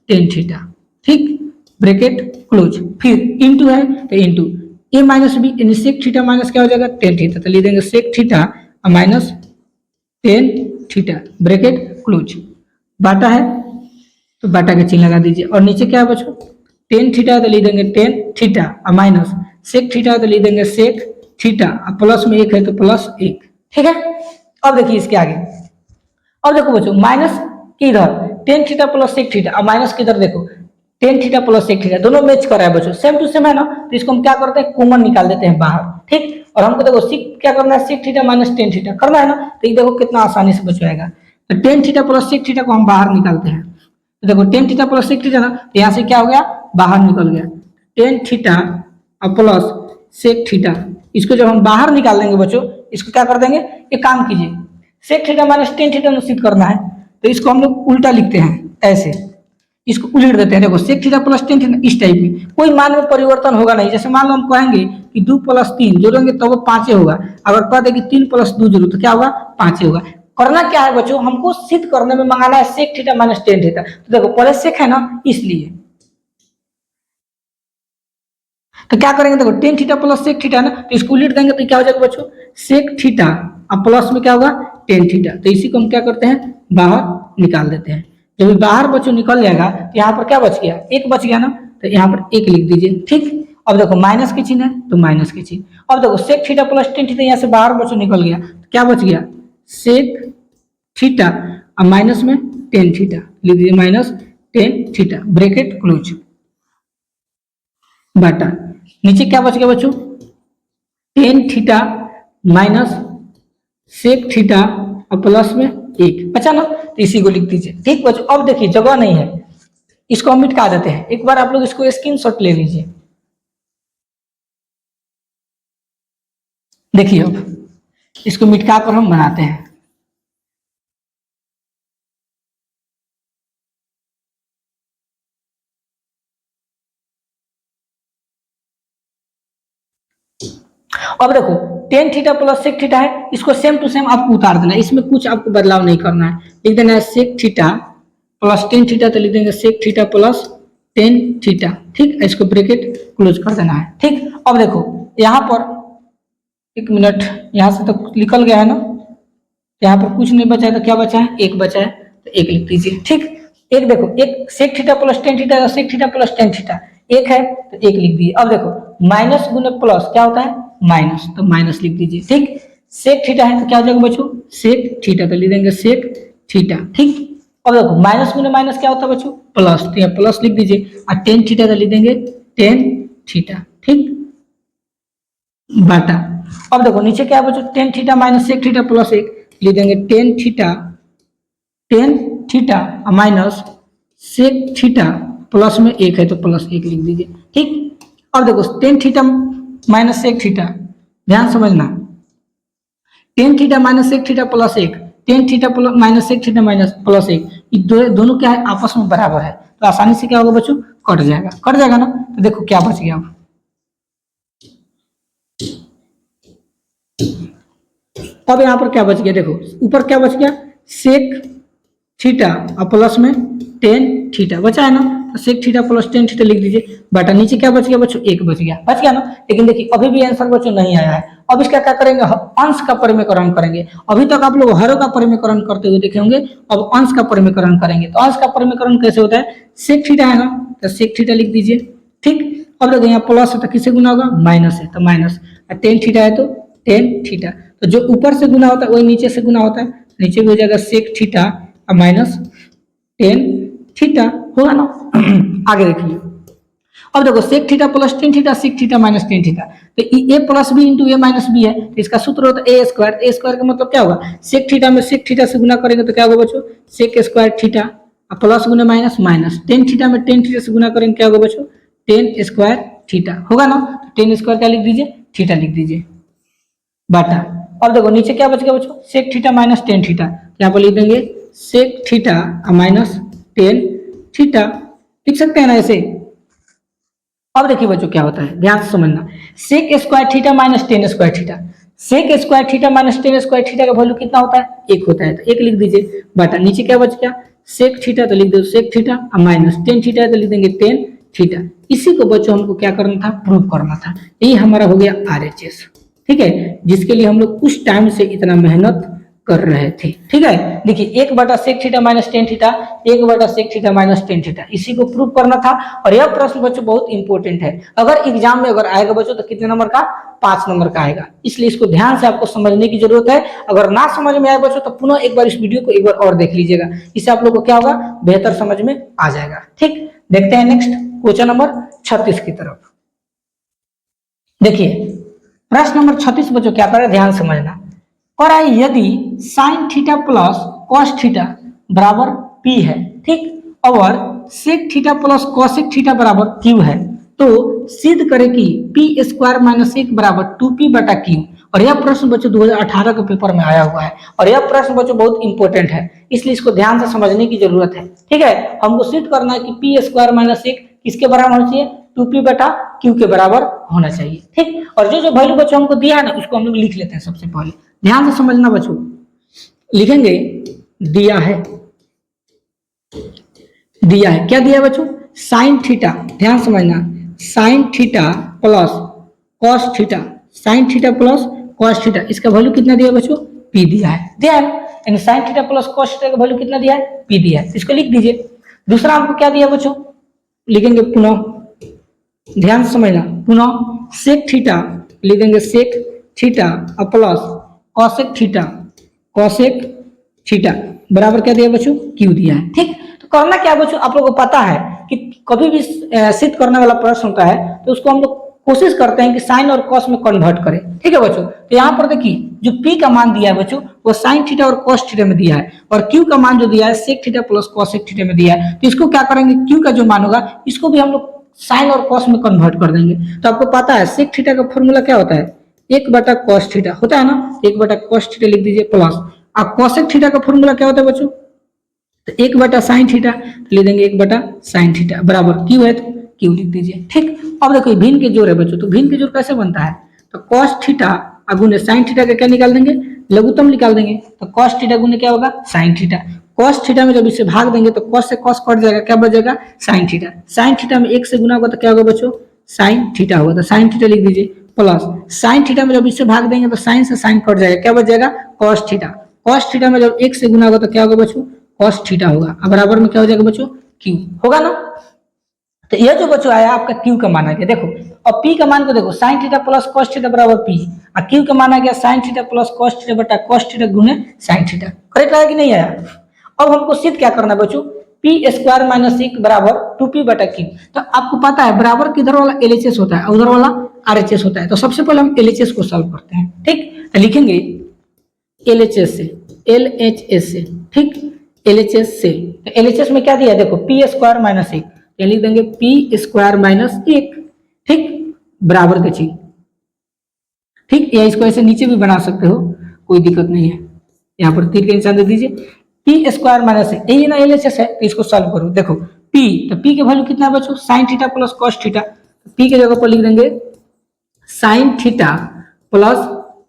tan theta, ठीक, ब्रैकेट क्लोज, फिर इंटू है तो इंटू ए माइनस बी, यानी सेक थीटा माइनस क्या हो जाएगा, टेन थीटा, तो लिख देंगे sec theta minus tan theta, bracket close. बाटा है तो बाटा का चिन्ह लगा दीजिए, और नीचे क्या है बच्चों, टेन थीटा तो लिख देंगे टेन थीटा और माइनस सेक थीटा तो लिख देंगे सेक थीटा, और प्लस में एक है तो प्लस एक, ठीक है। अब देखिए इसके आगे, अब देखो बच्चों माइनस की इधर tan theta plus sec theta, और माइनस की इधर देखो tan theta plus sec theta, दोनों मैच कर रहा है बच्चों, सेम टू सेम है ना, तो इसको हम क्या करते हैं, कॉमन निकाल देते हैं बाहर, ठीक। और हमको देखो सेक क्या करना है, sec theta minus tan theta करना है ना, तो ये देखो कितना आसानी से बच जाएगा, तो tan theta plus sec theta को हम बाहर निकालते हैं, तो देखो tan theta plus sec theta ना, तो यहाँ से क्या हो गया, बाहर निकल गया टेन थीटा और प्लस सेक थीटा, इसको जब हम बाहर निकाल देंगे बच्चों, इसको क्या कर देंगे, एक काम कीजिए, sec theta minus tan theta निश्चित करना है, तो इसको हम लोग उल्टा लिखते हैं ऐसे, इसको उलट देते हैं। देखो sec theta plus tan theta इस टाइप में कोई मान में परिवर्तन होगा नहीं। जैसे मान लो हम कहेंगे कि 2 + 3 जोड़ेंगे तो वो 5 होगा। अगर कह दे कि 3 + 2 जोड़ो तो क्या होगा 5 होगा। करना क्या है बच्चों, हमको सिद्ध करने में मंगाना है sec theta minus tan theta. तो देखो पहले सेक है ना, इसलिए तो क्या करेंगे, देखो tan theta plus sec theta ना, तो इसको उलट देंगे तो क्या हो जाएगा बच्चों सेक थीटा और प्लस में क्या होगा टेन थीटा। तो इसी को हम क्या करते हैं बाहर निकाल देते हैं। जब बाहर बच्चों निकल जाएगा तो यहाँ पर क्या बच गया, एक बच गया ना, तो यहाँ पर एक लिख दीजिए। ठीक, अब देखो माइनस के चिन्ह है तो माइनस के चिन्ह। अब देखो sec theta plus tan theta यहाँ से बाहर बच्चों निकल गया तो क्या बच गया सेक थीटा और माइनस में टेन थीटा लिख दीजिए, minus tan theta bracket close बटा नीचे क्या बच गया बच्चों tan theta minus sec theta और प्लस में एक बचा ना, तो इसी को लिख दीजिए। ठीक बच्चों, अब देखिए जगह नहीं है, इसको हम मिटा देते हैं। एक बार आप लोग इसको स्क्रीनशॉट ले लीजिए। देखिए अब इसको मिटका कर हम बनाते हैं। अब देखो tan theta plus sec theta है, इसको सेम टू सेम आपको उतार देना है, इसमें कुछ आपको बदलाव नहीं करना है। लिख देना है sec theta plus tan theta, तो लिख देंगे sec theta plus tan theta. ठीक, इसको ब्रैकेट क्लोज कर देना है। ठीक, अब देखो यहाँ पर एक मिनट, यहाँ से तो निकल गया है ना, यहाँ पर कुछ नहीं बचा है तो क्या बचा है एक बचा है, तो एक लिख दीजिए। ठीक, एक देखो एक sec theta plus tan theta, sec theta plus tan theta एक है तो एक लिख दीजिए। अब देखो माइनस गुने प्लस क्या होता है माइनस, तो माइनस लिख दीजिए। ठीक, सेक थीटा है तो क्या हो जाएगा बच्चों सेक थीटा, तो लिख देंगे सेक थीटा। ठीक, अब देखो माइनस गुने माइनस क्या होता है बच्चों प्लस, तो यहाँ प्लस लिख दीजिए और टेन थीटा तो लिख देंगे टेन थीटा। ठीक, बाटा अब देखो नीचे क्या है बच्चों tan theta minus sec theta plus एक, लिख देंगे tan theta minus sec theta plus में एक है तो प्लस एक लिख दीजिए। ठीक, अब देखो tan theta minus sec theta, ध्यान समझना, tan theta minus sec theta plus एक, tan theta minus sec theta minus plus एक, ये दोनों क्या है आपस में बराबर है, तो आसानी से क्या होगा बच्चों कट जाएगा ना। तो देखो क्या बच गया, अब यहाँ पर क्या बच गया, देखो ऊपर क्या बच गया सेक थीटा और प्लस में टेन थीटा बचा है ना, तो sec theta plus tan theta लिख दीजिए। बटा नीचे क्या बच गया बच्चों एक बच गया ना। लेकिन देखिए अभी भी आंसर बच्चों नहीं आया है। अब इसका क्या करेंगे अंश का परिमेयकरण करेंगे। अभी तक आप लोग हरों का परिमेयकरण करते हुए देखे होंगे, अब अंश का परिमेयकरण करेंगे। तो अंश का परिमेयकरण कैसे होता है, सेक थीटा है ना तो सेक थीटा लिख दीजिए। ठीक, अब देखो यहाँ प्लस है तो किससे गुना होगा माइनस है तो माइनस, और टेन थीटा है तो टेन थीटा, तो जो ऊपर से गुना होता है वही नीचे से गुना होता है, नीचे भी हो जाएगा सेक थीटा और माइनस टेन थीटा होगा ना। आगे देखिए, अब देखो sec theta plus tan theta sec theta minus tan theta, तो A plus B into A minus B है, तो इसका सूत्र होता है ए स्क्वायर। ए स्क्वायर का मतलब क्या होगा सेक थीटा में सेक थीटा से गुना करेंगे तो क्या होगा बच्चों सेक स्क्वायर थीटा, और प्लस गुना माइनस माइनस, टेन थीटा में टेन थीटा से गुना करेंगे क्या होगा बच्चों टेन स्क्वायर थीटा होगा ना। तो टेन स्क्वायर क्या लिख दीजिए थीटा लिख दीजिए बाटा। अब देखो नीचे क्या बच गया बच्चों sec theta minus tan theta, यहाँ पर लिख देंगे sec theta minus tan theta, लिख सकते हैं ना ऐसे। अब देखिए बच्चों क्या होता है ध्यान से समझना, sec square theta minus tan square theta, sec square theta minus tan square theta का वैल्यू कितना होता है एक होता है, तो एक लिख दीजिए बटा नीचे क्या बच गया सेक थीटा, तो लिख दो सेक थीटा और माइनस टेन थीटा है तो लिख देंगे टेन थीटा। इसी को बच्चों हमको क्या करना था प्रूव करना था, यही हमारा हो गया RHS। ठीक है, जिसके लिए हम लोग कुछ टाइम से इतना मेहनत कर रहे थे। ठीक है, देखिए एक बटा sec theta minus tan theta, एक बटा sec theta minus tan theta, इसी को प्रूव करना था। और यह प्रश्न बच्चों बहुत इंपॉर्टेंट है, अगर एग्जाम में अगर आएगा बच्चों तो कितने नंबर का 5 नंबर का आएगा, इसलिए इसको ध्यान से आपको समझने की जरूरत है। अगर ना समझ में आए बच्चों तो पुनः एक बार इस वीडियो को एक बार और देख लीजिएगा, इससे आप लोग को क्या होगा बेहतर समझ में आ जाएगा। ठीक, देखते हैं नेक्स्ट क्वेश्चन नंबर 36 की तरफ। देखिए प्रश्न नंबर 36 बच्चों क्या कर रहे हैं ध्यान समझना, और यदि sine theta plus cos theta बराबर P है, ठीक, और sec theta plus cosec theta बराबर Q है, तो सिद्ध करें कि P स्क्वायर माइनस एक बराबर 2P बटा Q, और यह प्रश्न बच्चों 2018 के पेपर में आया हुआ है और यह प्रश्न बच्चों बहुत इंपॉर्टेंट है, इसलिए इसको ध्यान से समझने की जरूरत है। ठीक है, हमको सिद्ध करना है कि पी स्क्वायर माइनस एक किसके बराबर होना चाहिए, 2p बटा क्यू के बराबर होना चाहिए। ठीक, और जो जो वैल्यू बच्चों हमको दिया है ना उसको हम लोग लिख लेते हैं। सबसे पहले ध्यान से समझना बच्चों, लिखेंगे दिया है क्या दिया है बच्चों, साइन थीटा, ध्यान समझना, sign theta plus cos theta, sign theta plus cos theta, इसका वैल्यू कितना दिया बच्चों, पी दिया है, यानी sign theta plus cos theta का वैल्यू कितना दिया है, पी दिया है, इसको लिख दीजिए। दूसरा हमको क्या दिया बच्चों, लिखेंगे पुनः, ध्यान से समझना, पुनः सेक थीटा, लिखेंगे sec theta plus cosec theta, cosec theta बराबर क्या दिया बच्चों, क्यू दिया है। ठीक, तो करना क्या बच्चों, आप लोगों को पता है कि कभी भी सिद्ध करने वाला प्रश्न होता है तो उसको हम लोग कोशिश करते हैं कि साइन और कॉस में कन्वर्ट करें। ठीक है बच्चों, तो यहाँ पर देखिए जो पी का मान दिया है बच्चों वो साइन थीटा और कॉस थीटा में दिया है और क्यू का मान जो दिया है sec theta plus cosec theta में दिया है। तो इसको क्या करेंगे, क्यू का जो मान होगा इसको भी हम लोग साइन और कॉस में कन्वर्ट कर देंगे। तो आपको पता है सेक थीटा का फॉर्मूला क्या होता है, एक बटा कॉस थीटा होता है ना, एक बटा कॉस थीटा लिख दीजिए प्लस, अब कॉसेक थीटा का फॉर्मूला क्या होता है बच्चों, तो एक बटा साइन थीटा, ले देंगे एक बटा साइन थीटा बराबर क्यू है तो क्यू लिख दीजिए। ठीक, अब देखो भिन्न के जोड़ है बच्चों, तो भिन्न के जोड़ कैसे बनता है, तो कॉस थीटा गुने साइन थीटा का क्या निकाल देंगे, लघुत्तम निकाल देंगे, तो कॉस थीटा गुने क्या होगा, साइन थीटा, कॉस थीटा में जब इसे भाग देंगे तो कॉस से कॉस कट जाएगा, क्या बच जाएगा, साइन थीटा, साइन थीटा में एक से गुना होगा तो क्या होगा बच्चों, साइन थीटा होगा, तो साइन थीटा लिख दीजिए प्लस साइन थीटा में जब इससे भाग देंगे तो साइन से साइन कट जाएगा, क्या बच जाएगा, कॉस थीटा, कॉस थीटा में जब एक से गुना होगा तो क्या होगा बच्चों, कॉस थीटा होगा, अब बराबर में क्या हो जाएगा बच्चों, क्यू होगा ना। तो यह जो बच्चों आया आपका क्यू का मान आ गया, देखो और पी का मान को देखो, sine theta plus cos theta बराबर पी, और क्यू का मान आ गया sign theta plus cos theta बटा कॉस थीटा गुने साइन थीटा, करेक्ट आया कि नहीं आया। अब हमको सिद्ध क्या करना है बच्चों, पी स्क्वायर माइनस एक बराबर 2p बटा क्यू, तो आपको पता है बराबर किधर वाला एलएचएस होता है, उधर वाला आरएचएस होता है, तो सबसे पहले हम एलएचएस को सॉल्व करते हैं। ठीक, तो लिखेंगे एलएचएस से, एलएचएस से, ठीक, एलएचएस से, तो एलएचएस में क्या दिया है देखो, पी स्क्वायर माइनस एक, लिख देंगे पी स्क्वायर माइनस एक, ठीक, बराबर का चीज, ठीक, या इसको ऐसे नीचे भी बना सकते हो, कोई दिक्कत नहीं है, यहाँ पर तीर का निशान दे दीजिए, पी स्क्वायर माइनस एक, यही ना एलएचएस है, तो इसको सॉल्व करो, देखो पी, तो पी के वैल्यू कितना है बच्चों, sign theta plus cos theta, P के जगह पर लिख देंगे sign theta plus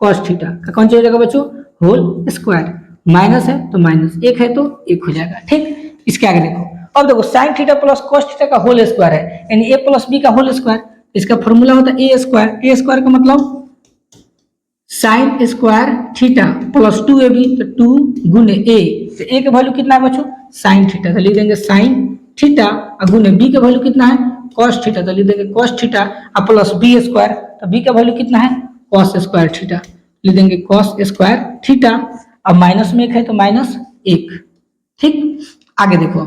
cos theta का कौन सी हो जाएगा बच्चों, होल स्क्वायर, माइनस है तो माइनस, एक है तो एक हो जाएगा। ठीक, इसके आगे देखो, अब देखो sine theta plus cos theta का होल स्क्वायर है, यानी ए प्लस बी का होल स्क्वायर, इसका फॉर्मूला होता है ए स्क्वायर, ए स्क्वायर का मतलब sign square theta plus 2ab, तो 2 गुने ए, तो ए का वैल्यू कितना है बच्चों, साइन थीटा, तो लिख देंगे साइन थीटा, और गुने बी का वैल्यू कितना है, कॉस थीटा, तो लिख देंगे कॉस थीटा, और प्लस बी स्क्वायर, तो बी का वैल्यू कितना है, कॉस स्क्वायर थीटा, लिख देंगे कॉस स्क्वायर थीटा, अब माइनस में एक है तो माइनस एक। ठीक, आगे देखो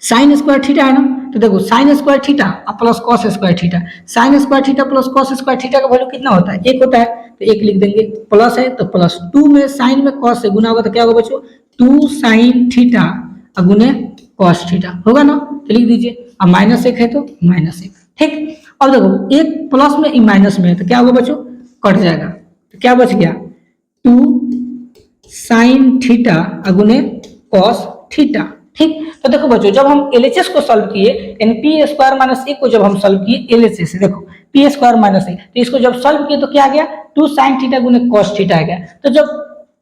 साइन स्क्वायर थीटा है ना, तो देखो sign square theta plus cos square theta, sign square theta plus cos square theta का वैल्यू कितना होता है, एक होता है, तो एक लिख देंगे, प्लस है तो प्लस, 2 में साइन में कॉस से गुना होगा तो क्या होगा बच्चों, 2 साइन थीटा गुने कॉस थीटा होगा ना, तो लिख दीजिए, अब माइनस एक है तो माइनस एक। ठीक, अब देखो एक प्लस में माइनस में है तो क्या होगा बच्चों, कट जाएगा, तो क्या बच गया, 2 साइन थीटा गुने कॉस थीटा। ठीक, तो देखो बच्चों जब हम एलएचएस को सॉल्व किए, यानी पी स्क्वायर माइनस एक को जब हम सॉल्व किए एलएचएस से, देखो पी स्क्वायर माइनस एक, तो इसको जब सॉल्व किए तो क्या आ गया, 2 साइन थीटा गुने कॉस थीटा आ गया। तो जब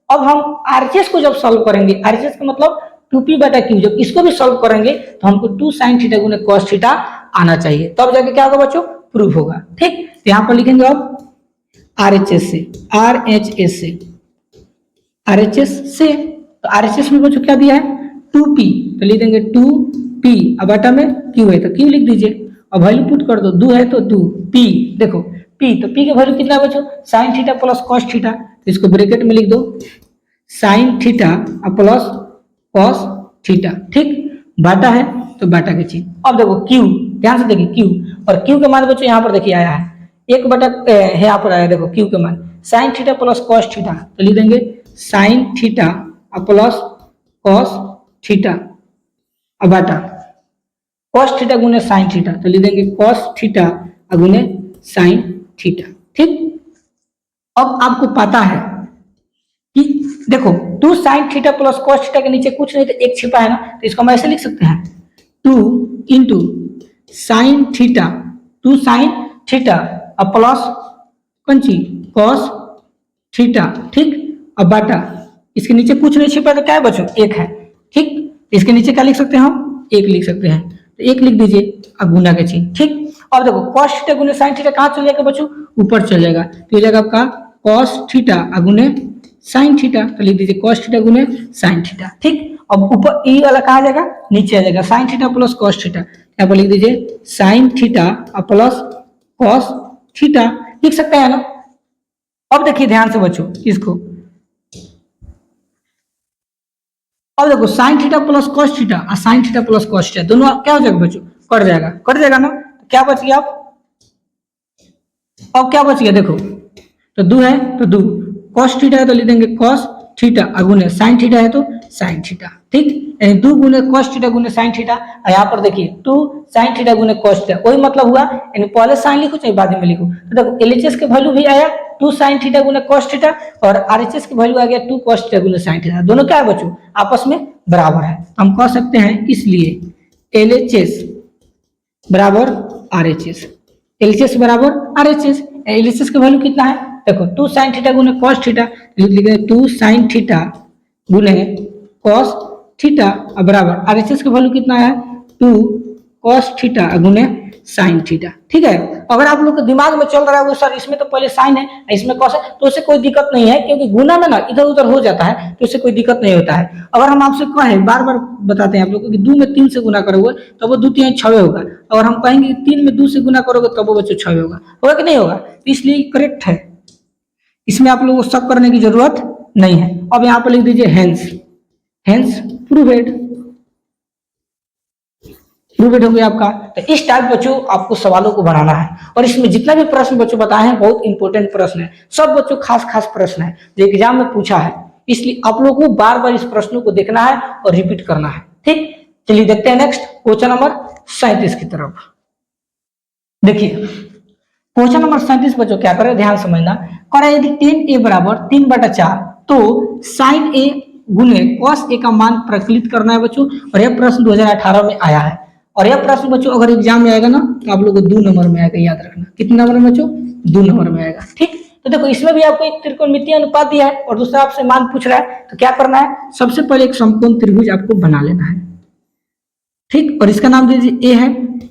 अब हम आरएचएस को जब सॉल्व करेंगे, आरएचएस का मतलब 2p बटा क्यू, जब इसको भी सॉल्व करेंगे तो हमको 2 साइन थीटा गुने कॉस थीटा आना चाहिए, तब जाके क्या होगा बच्चों, प्रूफ होगा। ठीक, तो यहाँ पर लिखेंगे अब आरएचएस से, आरएचएस से, आरएचएस से, तो आरएचएस में बच्चों क्या दिया है, 2p, तो लिख देंगे 2p, अब बटा में q है तो q लिख दीजिए, अब वैल्यू पुट कर दो, 2 है तो 2, p, देखो p, तो p का वैल्यू कितना है बच्चों, sign theta plus cos theta, तो इसको ब्रैकेट में लिख दो, sign theta plus cos theta. ठीक, बाटा है तो बाटा की चीज, अब देखो q, ध्यान से देखिए q, और q का मान बच्चों यहाँ पर देखिए आया है, एक बटा है यहाँ पर आया, देखो q का मान sign theta plus cos theta, तो लिख देंगे sign theta plus cos theta, अब बाटा कॉस थीटा गुने साइन थीटा, तो लिख देंगे कॉस थीटा गुने साइन थीटा। ठीक, अब आपको पता है कि देखो 2 sign theta plus cos theta के नीचे कुछ नहीं तो एक छिपा है ना, तो इसको हम ऐसे लिख सकते हैं 2 into sine theta, 2 sine theta अब प्लस कौन सी कॉस थीटा, ठीक। अब बाटा इसके नीचे कुछ नहीं छिपा तो क्या है बच्चों, एक है, ठीक। इसके नीचे क्या लिख सकते हैं हम, एक लिख सकते हैं, तो एक लिख दीजिए अब गुना के चिन्ह, ठीक। अब देखो कॉस थीटा गुने साइन थीटा कहाँ चल जाएगा बच्चों, ऊपर चल जाएगा, तो ये जाएगा आपका कॉस थीटा गुने साइन थीटा, तो लिख दीजिए कॉस थीटा गुने साइन थीटा, ठीक। अब ऊपर ई वाला कहाँ जाएगा, नीचे आ जाएगा, sign theta plus cos theta, यहाँ पर लिख दीजिए sign theta plus cos theta, लिख सकते हैं ना। अब देखिए ध्यान से बच्चों इसको, अब देखो sine theta plus cos theta और sine theta plus cos theta दोनों क्या हो जाएगा बच्चों, कट जाएगा ना, तो क्या बच गया अब क्या बच गया देखो, तो 2 है तो 2 कॉस थीटा है तो लिख देंगे कॉस थीटा गुने साइन थीटा है तो साइन थीटा, ठीक। यानी 2 गुने कॉस थीटा गुने साइन थीटा, और यहाँ पर देखिए 2 साइन थीटा गुने कॉस थीटा, वही मतलब हुआ, यानी पहले साइन लिखो चाहे बाद में लिखो, तो देखो एलएचएस के वैल्यू भी आया 2 साइन थीटा गुने कॉस थीटा और आरएचएस की वैल्यू आ गया 2 कॉस थीटा गुने साइन थीटा, दोनों क्या है बच्चों आपस में बराबर है, हम कह सकते हैं इसलिए एलएचएस बराबर आरएचएस, एलएचएस बराबर आरएचएस, एलएचएस का वैल्यू कितना है देखो 2 साइन थीटा गुने कॉस थीटा, लिखेंगे 2 साइन थीटा गुने कॉस थीटा बराबर आरएचएस का वैल्यू कितना है 2 कॉस थीटा गुने साइन थीटा, ठीक है। अगर आप लोग के दिमाग में चल रहा है वो सर इसमें तो पहले साइन है इसमें कॉस है, तो उससे कोई दिक्कत नहीं है, क्योंकि गुना में ना इधर उधर हो जाता है तो उससे कोई दिक्कत नहीं होता है। अगर हम आपसे कहें बार बार बताते हैं आप लोगों को कि 2 में 3 से गुना करोगे तो वो 2 3 6 होगा, अगर हम कहेंगे 3 में 2 से गुना करोगे तब वो बच्चों 6 होगा कि नहीं होगा, इसलिए करेक्ट है, इसमें आप लोगों को शक करने की जरूरत नहीं है। अब यहाँ पर लिख दीजिए हेंस, हेंस प्रूवेड, प्रूवेड हो गया आपका। तो इस टाइप बच्चों आपको सवालों को बनाना है, और इसमें जितना भी प्रश्न बच्चों बताए हैं बहुत इंपॉर्टेंट प्रश्न है, सब बच्चों खास खास प्रश्न है जो एग्जाम में पूछा है, इसलिए आप लोगों को बार बार इस प्रश्नों को देखना है और रिपीट करना है, ठीक। चलिए देखते हैं नेक्स्ट क्वेश्चन नंबर 37 की तरफ। देखिए क्वेश्चन नंबर 37 बच्चों क्या करे ध्यान समझना, करा यदि 10a बराबर 3/4 तो साइन ए गुने कॉस ए का मान प्रकलित करना है बच्चों, और यह प्रश्न 2018 में आया है, और यह प्रश्न बच्चों अगर एग्जाम में आएगा ना तो आप लोगों को 2 नंबर में आएगा, याद रखना कितने नंबर में बच्चों 2 नंबर में आएगा, ठीक। तो देखो इसमें भी आपको एक त्रिकोणमितीय अनुपात दिया है और दूसरा आपसे मान पूछ रहा है, तो क्या करना है सबसे पहले एक समकोण त्रिभुज आपको बना लेना है, ठीक। और इसका नाम दीजिए ए है,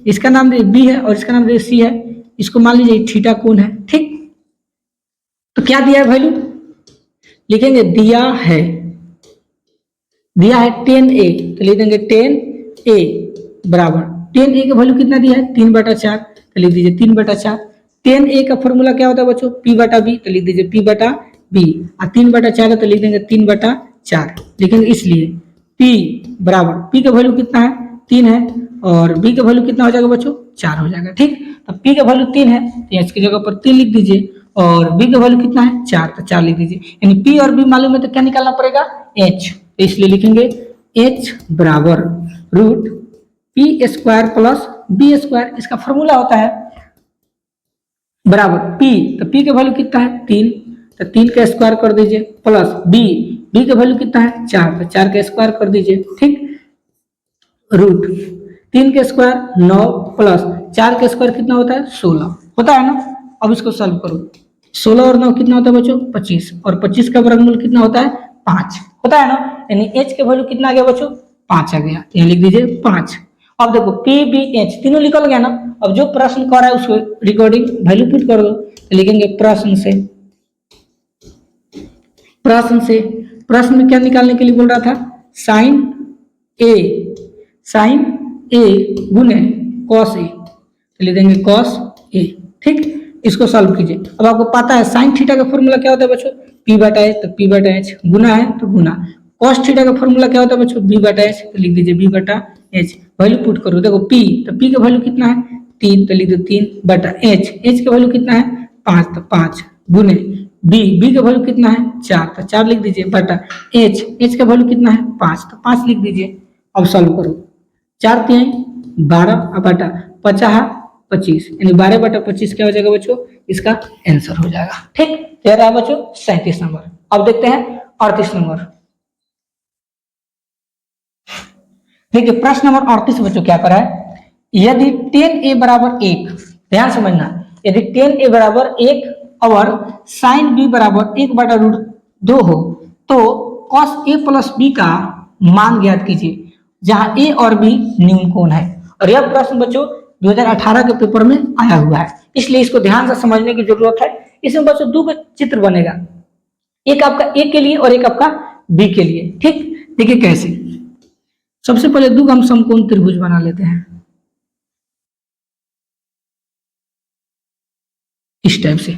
इसका नाम दीजिए बी है और इसका नाम दीजिए सी है, इसको मान लीजिए थीटा कोण है, ठीक। तो क्या दिया है वैल्यू लिखेंगे, दिया है 10a, तो लिख देंगे 10a बराबर 10a का वैल्यू कितना दिया है 3/4, तो लिख दीजिए 3/4। 10a का फॉर्मूला क्या होता है बच्चों p/b, तो लिख दीजिए p/b, और 3/4 है तो लिख देंगे 3/4 लिखेंगे, इसलिए p बराबर p का वैल्यू कितना है 3 है और b का वैल्यू कितना हो जाएगा बच्चों 4 हो जाएगा, ठीक। तो p का वैल्यू 3 है तो इसकी जगह पर 3 लिख दीजिए, और b का वैल्यू कितना है 4 तो 4 लिख दीजिए, यानी p और b मालूम है तो क्या निकालना पड़ेगा h, तो इसलिए लिखेंगे h बराबर root p square plus b square, इसका फॉर्मूला होता है बराबर p, तो p का वैल्यू कितना है 3, तो 3 का स्क्वायर कर दीजिए प्लस b का वैल्यू कितना है 4, तो 4 का स्क्वायर कर दीजिए, ठीक। रूट 3 का स्क्वायर 9 प्लस 4 का स्क्वायर कितना होता है 16 होता है ना। अब इसको सॉल्व करो, 16 और 9 कितना होता है बच्चों 25, और 25 का वर्गमूल कितना होता है 5 होता है ना, यानी h का वैल्यू कितना आ गया बच्चों 5 आ गया, यहाँ लिख दीजिए 5। अब देखो p b h तीनों निकल गया ना, अब जो प्रश्न कर रहा है उसको रिकॉर्डिंग वैल्यू पुट कर दो, तो लिखेंगे प्रश्न में क्या निकालने के लिए बोल रहा था साइन ए गुने कॉस ए, तो लिख देंगे कॉस ए, ठीक। इसको सॉल्व कीजिए। अब आपको पता है साइन थीटा का फॉर्मूला क्या होता है बच्चों p/h, तो p/h, गुना है तो गुना, कॉस थीटा का फॉर्मूला क्या होता है बच्चों b/h, तो लिख दीजिए b/h, वैल्यू पुट करो, देखो p, तो p का वैल्यू कितना है 3, तो लिख दो 3/h, h का वैल्यू कितना है 5, तो 5 गुने b का वैल्यू कितना है 4, तो 4 लिख दीजिए बटा h का वैल्यू कितना है 5, तो 5 लिख दीजिए। अब सॉल्व करो, 4 3 12 बटा 50 25, यानी 12/25 क्या हो जाएगा बच्चों, इसका आंसर हो जाएगा। ठीक, तो रहा बच्चों 37 नंबर। अब देखते हैं 38 नंबर। देखिए प्रश्न नंबर 38 बच्चों क्या करा है, यदि 10a बराबर 1, ध्यान समझना, यदि 10a बराबर 1 और साइन b बराबर 1/√2 हो तो cos a प्लस b का मान ज्ञात कीजिए जहां a और b न्यून कोण है। और यह प्रश्न बच्चों 2018 के पेपर में आया हुआ है, इसलिए इसको ध्यान से समझने की जरूरत है। इसमें बच्चों दो चित्र बनेगा, एक आपका a के लिए और एक आपका b के लिए। ठीक, देखिए कैसे, सबसे पहले दो हम समकोण त्रिभुज बना लेते हैं इस टाइप से।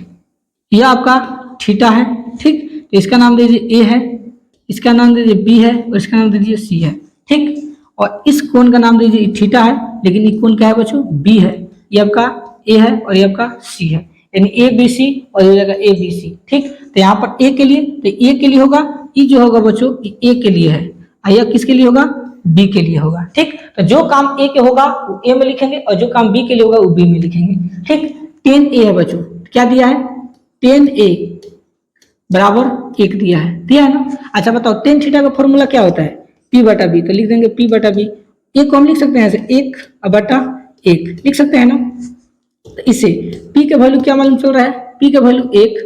यह आपका थीटा है, ठीक, तो इसका नाम दीजिए ए है, इसका नाम दीजिए बी है और इसका नाम दीजिए सी है। ठीक, और इस कोण का नाम दीजिए थीटा है, लेकिन ये कोण क्या है बच्चों, बी है। ये आपका ए है और ये आपका सी है, यानी ए बी सी और ये जाएगा ए बी सी। ठीक, तो यहाँ पर ए के लिए, तो ए के लिए होगा, ये जो होगा बच्चों ए के लिए है, और यह किसके लिए होगा, बी के लिए होगा। ठीक, तो जो काम ए के होगा वो ए में लिखेंगे और जो काम बी के लिए होगा वो बी में लिखेंगे। ठीक, 10a है बच्चों, क्या दिया है, 10a बराबर 1 दिया है ना। अच्छा बताओ 10 थीटा का फॉर्मूला क्या होता है, p/b, तो लिख देंगे p/b। एक को हम लिख सकते हैं ऐसे 1/1 लिख सकते हैं ना। तो इससे p के वैल्यू क्या मालूम चल रहा है, p का वैल्यू 1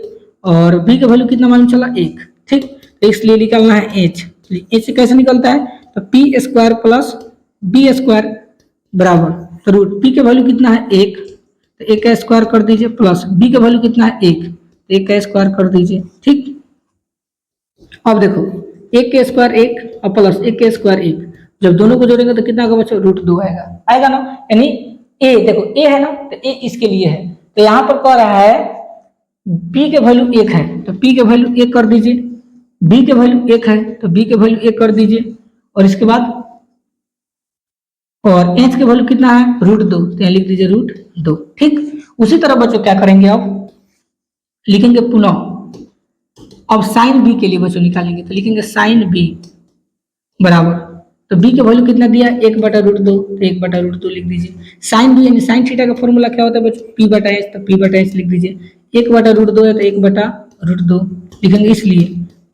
और b का वैल्यू कितना मालूम चला, 1। ठीक, तो इसलिए निकालना है h, h से कैसे निकलता है, तो p² प्लस b² बराबर, तो रूट p के वैल्यू कितना है 1, तो 1 का स्क्वायर कर दीजिए, प्लस b का वैल्यू कितना है 1, तो 1 का स्क्वायर कर दीजिए। ठीक, अब देखो 1 के स्क्वायर 1 और प्लस 1 के स्क्वायर 1, जब दोनों को जोड़ेंगे तो कितना होगा बच्चों, √2 आएगा ना। यानी a, देखो a है ना, तो a इसके लिए है, तो यहाँ पर कह रहा है p के वैल्यू 1 है तो p के वैल्यू 1 कर दीजिए, b के वैल्यू 1 है तो b के वैल्यू 1 कर दीजिए, और इसके बाद और h के वैल्यू कितना है, √2, तो यहाँ लिख दीजिए √2। ठीक, उसी तरह बच्चों क्या करेंगे, अब लिखेंगे पुनः, अब साइन b के लिए बच्चों निकालेंगे, तो लिखेंगे साइन b बराबर, तो b के वैल्यू कितना दिया, 1/√2, तो 1/√2 लिख दीजिए। साइन b यानी साइन थीटा का फॉर्मूला क्या होता है बच्चों, p/h, तो p/h लिख दीजिए। 1/√2 है तो 1/√2 लिखेंगे, इसलिए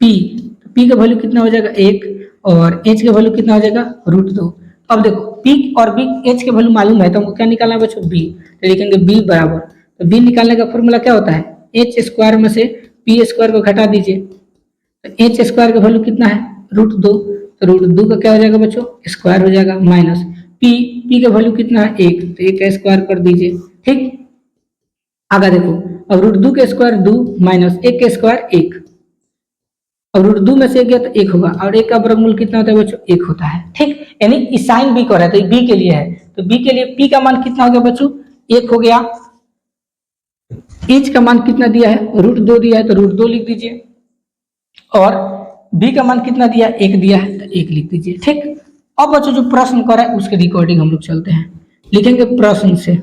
p, तो p का वैल्यू कितना हो जाएगा 1 और h का वैल्यू कितना हो जाएगा √2। अब देखो p और b, h के वैल्यू मालूम है तो हमको क्या निकालना है बच्चों, b, तो लिखेंगे b बराबर, तो b निकालने का फॉर्मूला क्या होता है, h² में से p² को घटा दीजिए, तो h² का वैल्यू कितना है √2, तो √2 का क्या हो जाएगा बच्चों, स्क्वायर हो जाएगा, माइनस p का वैल्यू कितना है 1, तो 1 का स्क्वायर कर दीजिए। ठीक, आगे देखो, अब √2 के स्क्वायर 2 माइनस 1 के स्क्वायर 1, और √2 में से 1 गया तो 1 होगा, और 1 का वर्गमूल कितना होता है बच्चों, 1 होता है। ठीक, यानी साइन b को रहा है तो b के लिए है, तो b के लिए p का मान कितना हो गया बच्चों, 1 हो गया। h का मान कितना दिया है, √2 दिया है तो √2 लिख दीजिए, और b का मान कितना दिया है, 1 दिया है तो 1 लिख दीजिए। ठीक, अब बच्चों जो प्रश्न करा है उसके रिकॉर्डिंग हम लोग चलते हैं, लिखेंगे प्रश्न से,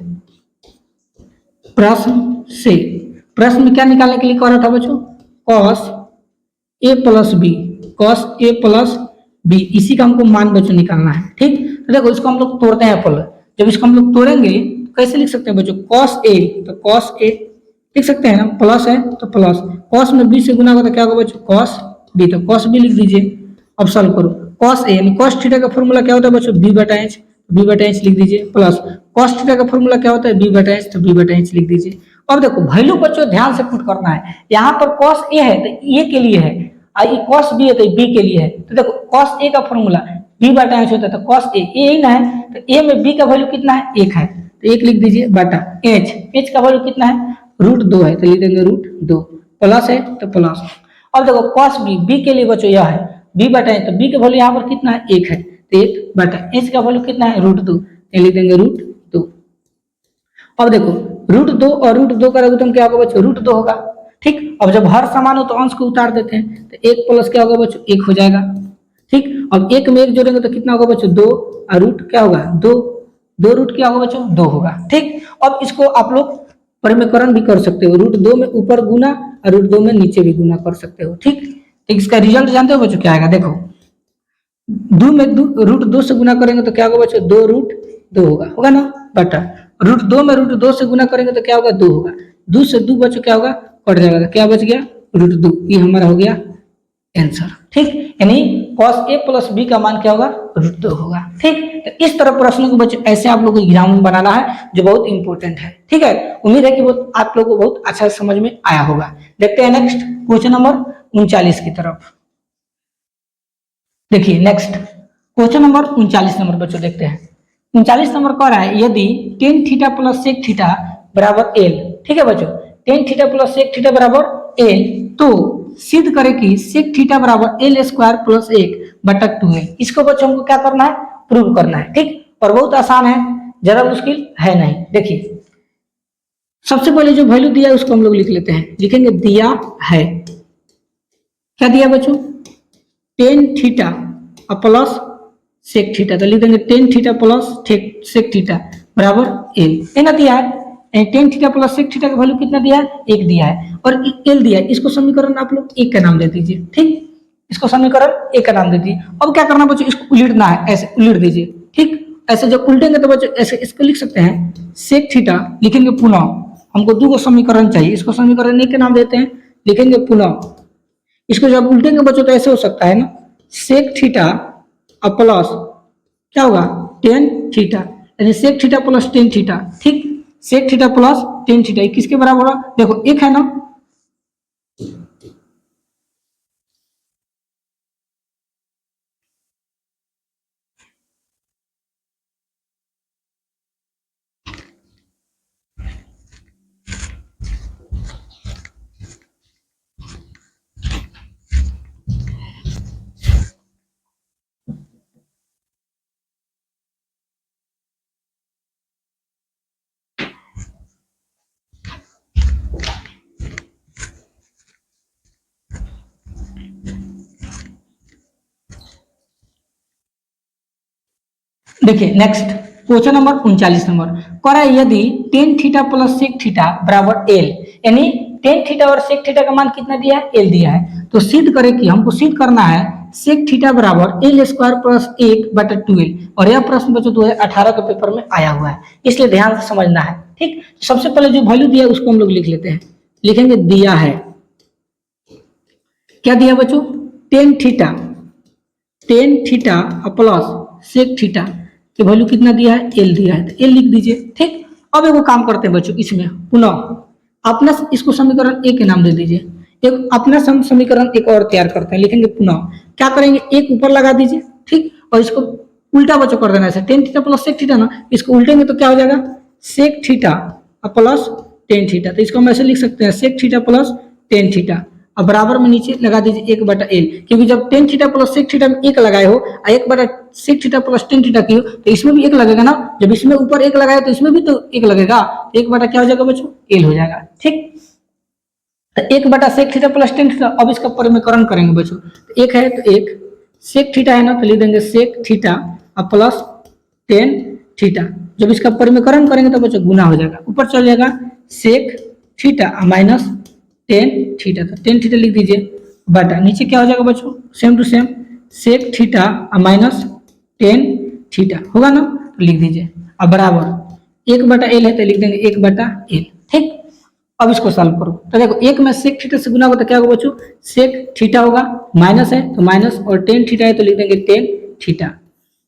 प्रश्न में क्या निकालने के लिए कह रहा था बच्चों, cos a plus B, cos a plus B, इसी का हमको मान बच्चों निकालना है। ठीक, तो देखो इसको हम लोग तोड़ते हैं पहले, जब इसको हम लोग तोड़ेंगे तो कैसे लिख सकते हैं बच्चों, cos a, तो cos a लिख सकते हैं ना, प्लस है तो प्लस, cos में b से गुना होगा तो क्या होगा बच्चों, cos b, तो cos b लिख दीजिए। अब सॉल्व करो, cos a यानी cos थीटा का फॉर्मूला क्या होता है बच्चों, b/h, b/h लिख दीजिए, प्लस cos थीटा का फॉर्मूला क्या होता है, b/h, तो b/h लिख दीजिए। अब देखो वैल्यू बच्चों ध्यान से पुट करना है, यहाँ पर cos a है तो a के लिए है, और ये cos b है तो b के लिए है, तो देखो cos a का फॉर्मूला b/h होता है, तो cos a ही ना है, तो a में b का वैल्यू कितना है, 1 है, तो 1 लिख दीजिए, बटा h का वैल्यू कितना है, √2 है, तो लिख देंगे √2, प्लस है तो प्लस। अब देखो cos b के लिए बच्चों यह है b/h, तो b का वैल्यू यहाँ पर कितना है, 1 है, तो 1 बटा h का वैल्यू कितना है, √2, लिख देंगे √2। अब देखो √2 और √2 का लघुत्तम क्या होगा बच्चों, √2 होगा। ठीक, अब जब हर समान हो तो अंश को उतार देते हैं, तो 1 प्लस क्या होगा बच्चों, 1 हो जाएगा। ठीक, अब 1 में 1 जोड़ेंगे तो कितना होगा बच्चों, 2, और रूट क्या होगा 2 रूट क्या होगा बच्चों, 2 होगा। ठीक, अब इसको आप लोग परिमेयकरण भी कर सकते हो, √2 में ऊपर गुना और √2 में नीचे भी गुना कर सकते हो। ठीक, इसका रिजल्ट जानते हो बच्चों क्या आएगा, देखो 2 में √2 से गुना करेंगे तो क्या होगा बच्चों, 2 √2 होगा ना, बटा √2 में √2 से गुना करेंगे तो क्या होगा 2 होगा, 2 से 2 बचो क्या होगा कट जाएगा, क्या बच गया √2, ये हमारा हो गया आंसर। ठीक, यानी cos a प्लस बी का मान क्या होगा √2 होगा। ठीक, तो इस तरह प्रश्नों को बच्चों ऐसे आप लोगों को एग्जाम में बनाना है जो बहुत इंपॉर्टेंट है। ठीक है, उम्मीद है कि बहुत आप लोगों को बहुत अच्छा समझ में आया होगा। देखते हैं नेक्स्ट क्वेश्चन नंबर 39 की तरफ। देखिए नेक्स्ट क्वेश्चन नंबर 39 नंबर बच्चों देखते हैं। 39 नंबर कह रहा है यदि tan theta plus sec theta बराबर एल, ठीक है बच्चों, tan theta plus sec theta बराबर एल, तो सिद्ध करें कि सेक थीटा बराबर एल स्क्वायर प्लस 1/2 एल। इसको बच्चों हमको क्या करना है प्रूव करना है। ठीक, और बहुत आसान है, ज्यादा मुश्किल है नहीं। देखिए सबसे पहले जो वैल्यू दिया है उसको हम लोग लिख लेते हैं, लिखेंगे दिया है, क्या दिया बच्चों tan theta plus sec theta, तो लिख देंगे tan theta plus sec theta बराबर एल, ना दिया है। Tan theta plus sec theta का वैल्यू कितना दिया है 1 दिया है, और एल दिया है। इसको समीकरण आप लोग 1 का नाम दे दीजिए। ठीक, इसको समीकरण 1 का नाम दे दीजिए। अब क्या करना बच्चों, इसको उलटना है, ऐसे उलट दीजिए। ठीक, ऐसे जब उल्टेंगे तो बच्चों ऐसे इसको लिख सकते हैं सेक थीटा, लिखेंगे पुनः, हमको 2 समीकरण चाहिए, इसको समीकरण 1 के नाम देते हैं, लिखेंगे पुनः। इसको जब उल्टेंगे बच्चों तो ऐसे हो सकता है ना, सेक थीटा प्लस क्या होगा टेन थीटा, यानी sec theta plus tan theta. ठीक, sec theta plus tan theta किसके बराबर होगा, देखो 1 है ना, देखिए नेक्स्ट क्वेश्चन नंबर 39 नंबर कह रहा है यदि tan theta plus sec theta बराबर एल, यानी टेन थीटा और सेक थीटा का मान कितना दिया है एल दिया है, तो सिद्ध करें कि हमको सिद्ध करना है सेक थीटा बराबर एल स्क्वायर प्लस 1/2 एल। और यह प्रश्न बच्चों 2018 के पेपर में आया हुआ है, इसलिए ध्यान से समझना है। ठीक, सबसे पहले जो वैल्यू दिया है उसको हम लोग लिख लेते हैं, लिखेंगे दिया है, क्या दिया बच्चों tan theta plus sec theta की वैल्यू कितना दिया है एल दिया है, तो एल लिख दीजिए। ठीक, अब एगो काम करते हैं बच्चों, इसमें पुनः अपना इसको समीकरण 1 के नाम दे दीजिए, एक अपना समीकरण एक और तैयार करते हैं, लिखेंगे पुनः, क्या करेंगे 1 ऊपर लगा दीजिए। ठीक, और इसको उल्टा बच्चों कर देना है, tan theta plus sec theta ना, इसको उल्टेंगे तो क्या हो जाएगा sec theta plus tan theta, तो इसको हम ऐसे लिख सकते हैं sec theta plus tan theta, अब बराबर में नीचे लगा दीजिए 1/l, क्योंकि जब tan theta plus sec theta में 1 लगाए हो, 1/सेक थीटा प्लस टेन थीटा की हो, तो इसमें भी 1 लगेगा ना, जब इसमें ऊपर 1 लगाए तो इसमें भी तो 1 लगेगा, 1 क्या हो जाएगा बच्चों एल हो जाएगा। ठीक, तो 1/सेक थीटा प्लस टेन थीटा, अब इसका परिमेकरण करेंगे बच्चों, तो 1 है तो 1 सेक थीटा है ना, तो लिख देंगे sec theta plus tan theta, जब इसका परिमेकरण करेंगे तो बच्चों गुना हो जाएगा, ऊपर चल जाएगा sec theta minus tan theta, तो टेन थीटा लिख दीजिए बटा, नीचे क्या हो जाएगा बच्चों same to same sec theta minus tan theta होगा ना, तो लिख दीजिए, अब बराबर 1/l है तो लिख देंगे 1/l। ठीक, अब इसको सॉल्व करो, तो देखो 1 में सेक थीटा से गुना होगा तो क्या होगा बच्चों सेक थीटा होगा, माइनस है तो माइनस, और टेन थीटा है तो लिख देंगे टेन थीटा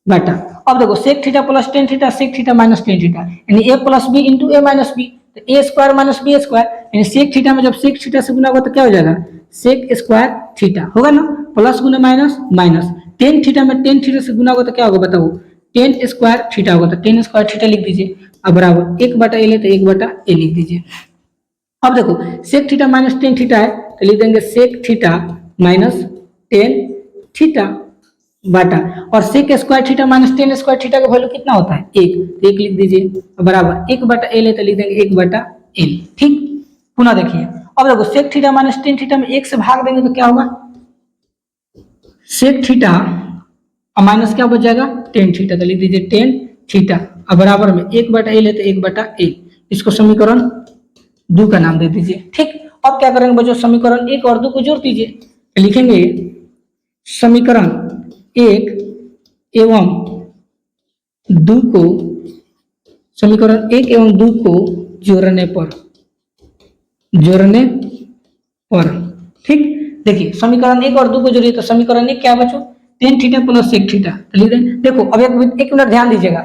बटा, अब देखो sec theta plus tan theta sec theta minus tan theta, यानी a plus B into A minus B, तो A square minus B square, यानी सेक थीटा में जब सेक थीटा से गुना होगा तो क्या हो जाएगा सेक स्क्वायर थीटा होगा ना, प्लस गुना माइनस माइनस, टेन थीटा में टेन थीटा से गुना होगा तो क्या होगा बताओ टेन स्क्वायर थीटा होगा, तो टेन स्क्वायर थीटा लिख दीजिए, अब बराबर 1/l है तो 1/a लिख दीजिए। अब देखो sec theta minus tan theta है तो लिख देंगे sec theta minus tan theta बटा, और sec square theta minus tan square theta का वैल्यू कितना होता है 1, तो 1 लिख दीजिए, बराबर 1/l है तो लिख देंगे 1/l। ठीक, पुनः देखिए, अब देखो sec theta minus tan theta में 1 से भाग देंगे तो क्या होगा सेक थीटा माइनस क्या बच जाएगा टेन थीटा, तो लिख दीजिए टेन थीटा, अब बराबर में 1/l है तो 1/l, इसको समीकरण 2 का नाम दे दीजिए। ठीक, अब क्या करेंगे बच्चों समीकरण 1 और 2 को जोड़ दीजिए, तो लिखेंगे समीकरण 1 एवं 2 को समीकरण 1 एवं 2 को जोड़ने पर ठीक। देखिए समीकरण 1 और 2 को जोड़िए तो समीकरण 1 क्या बचो tan theta plus sec theta. लिख दें। देखो अब एक मिनट ध्यान दीजिएगा,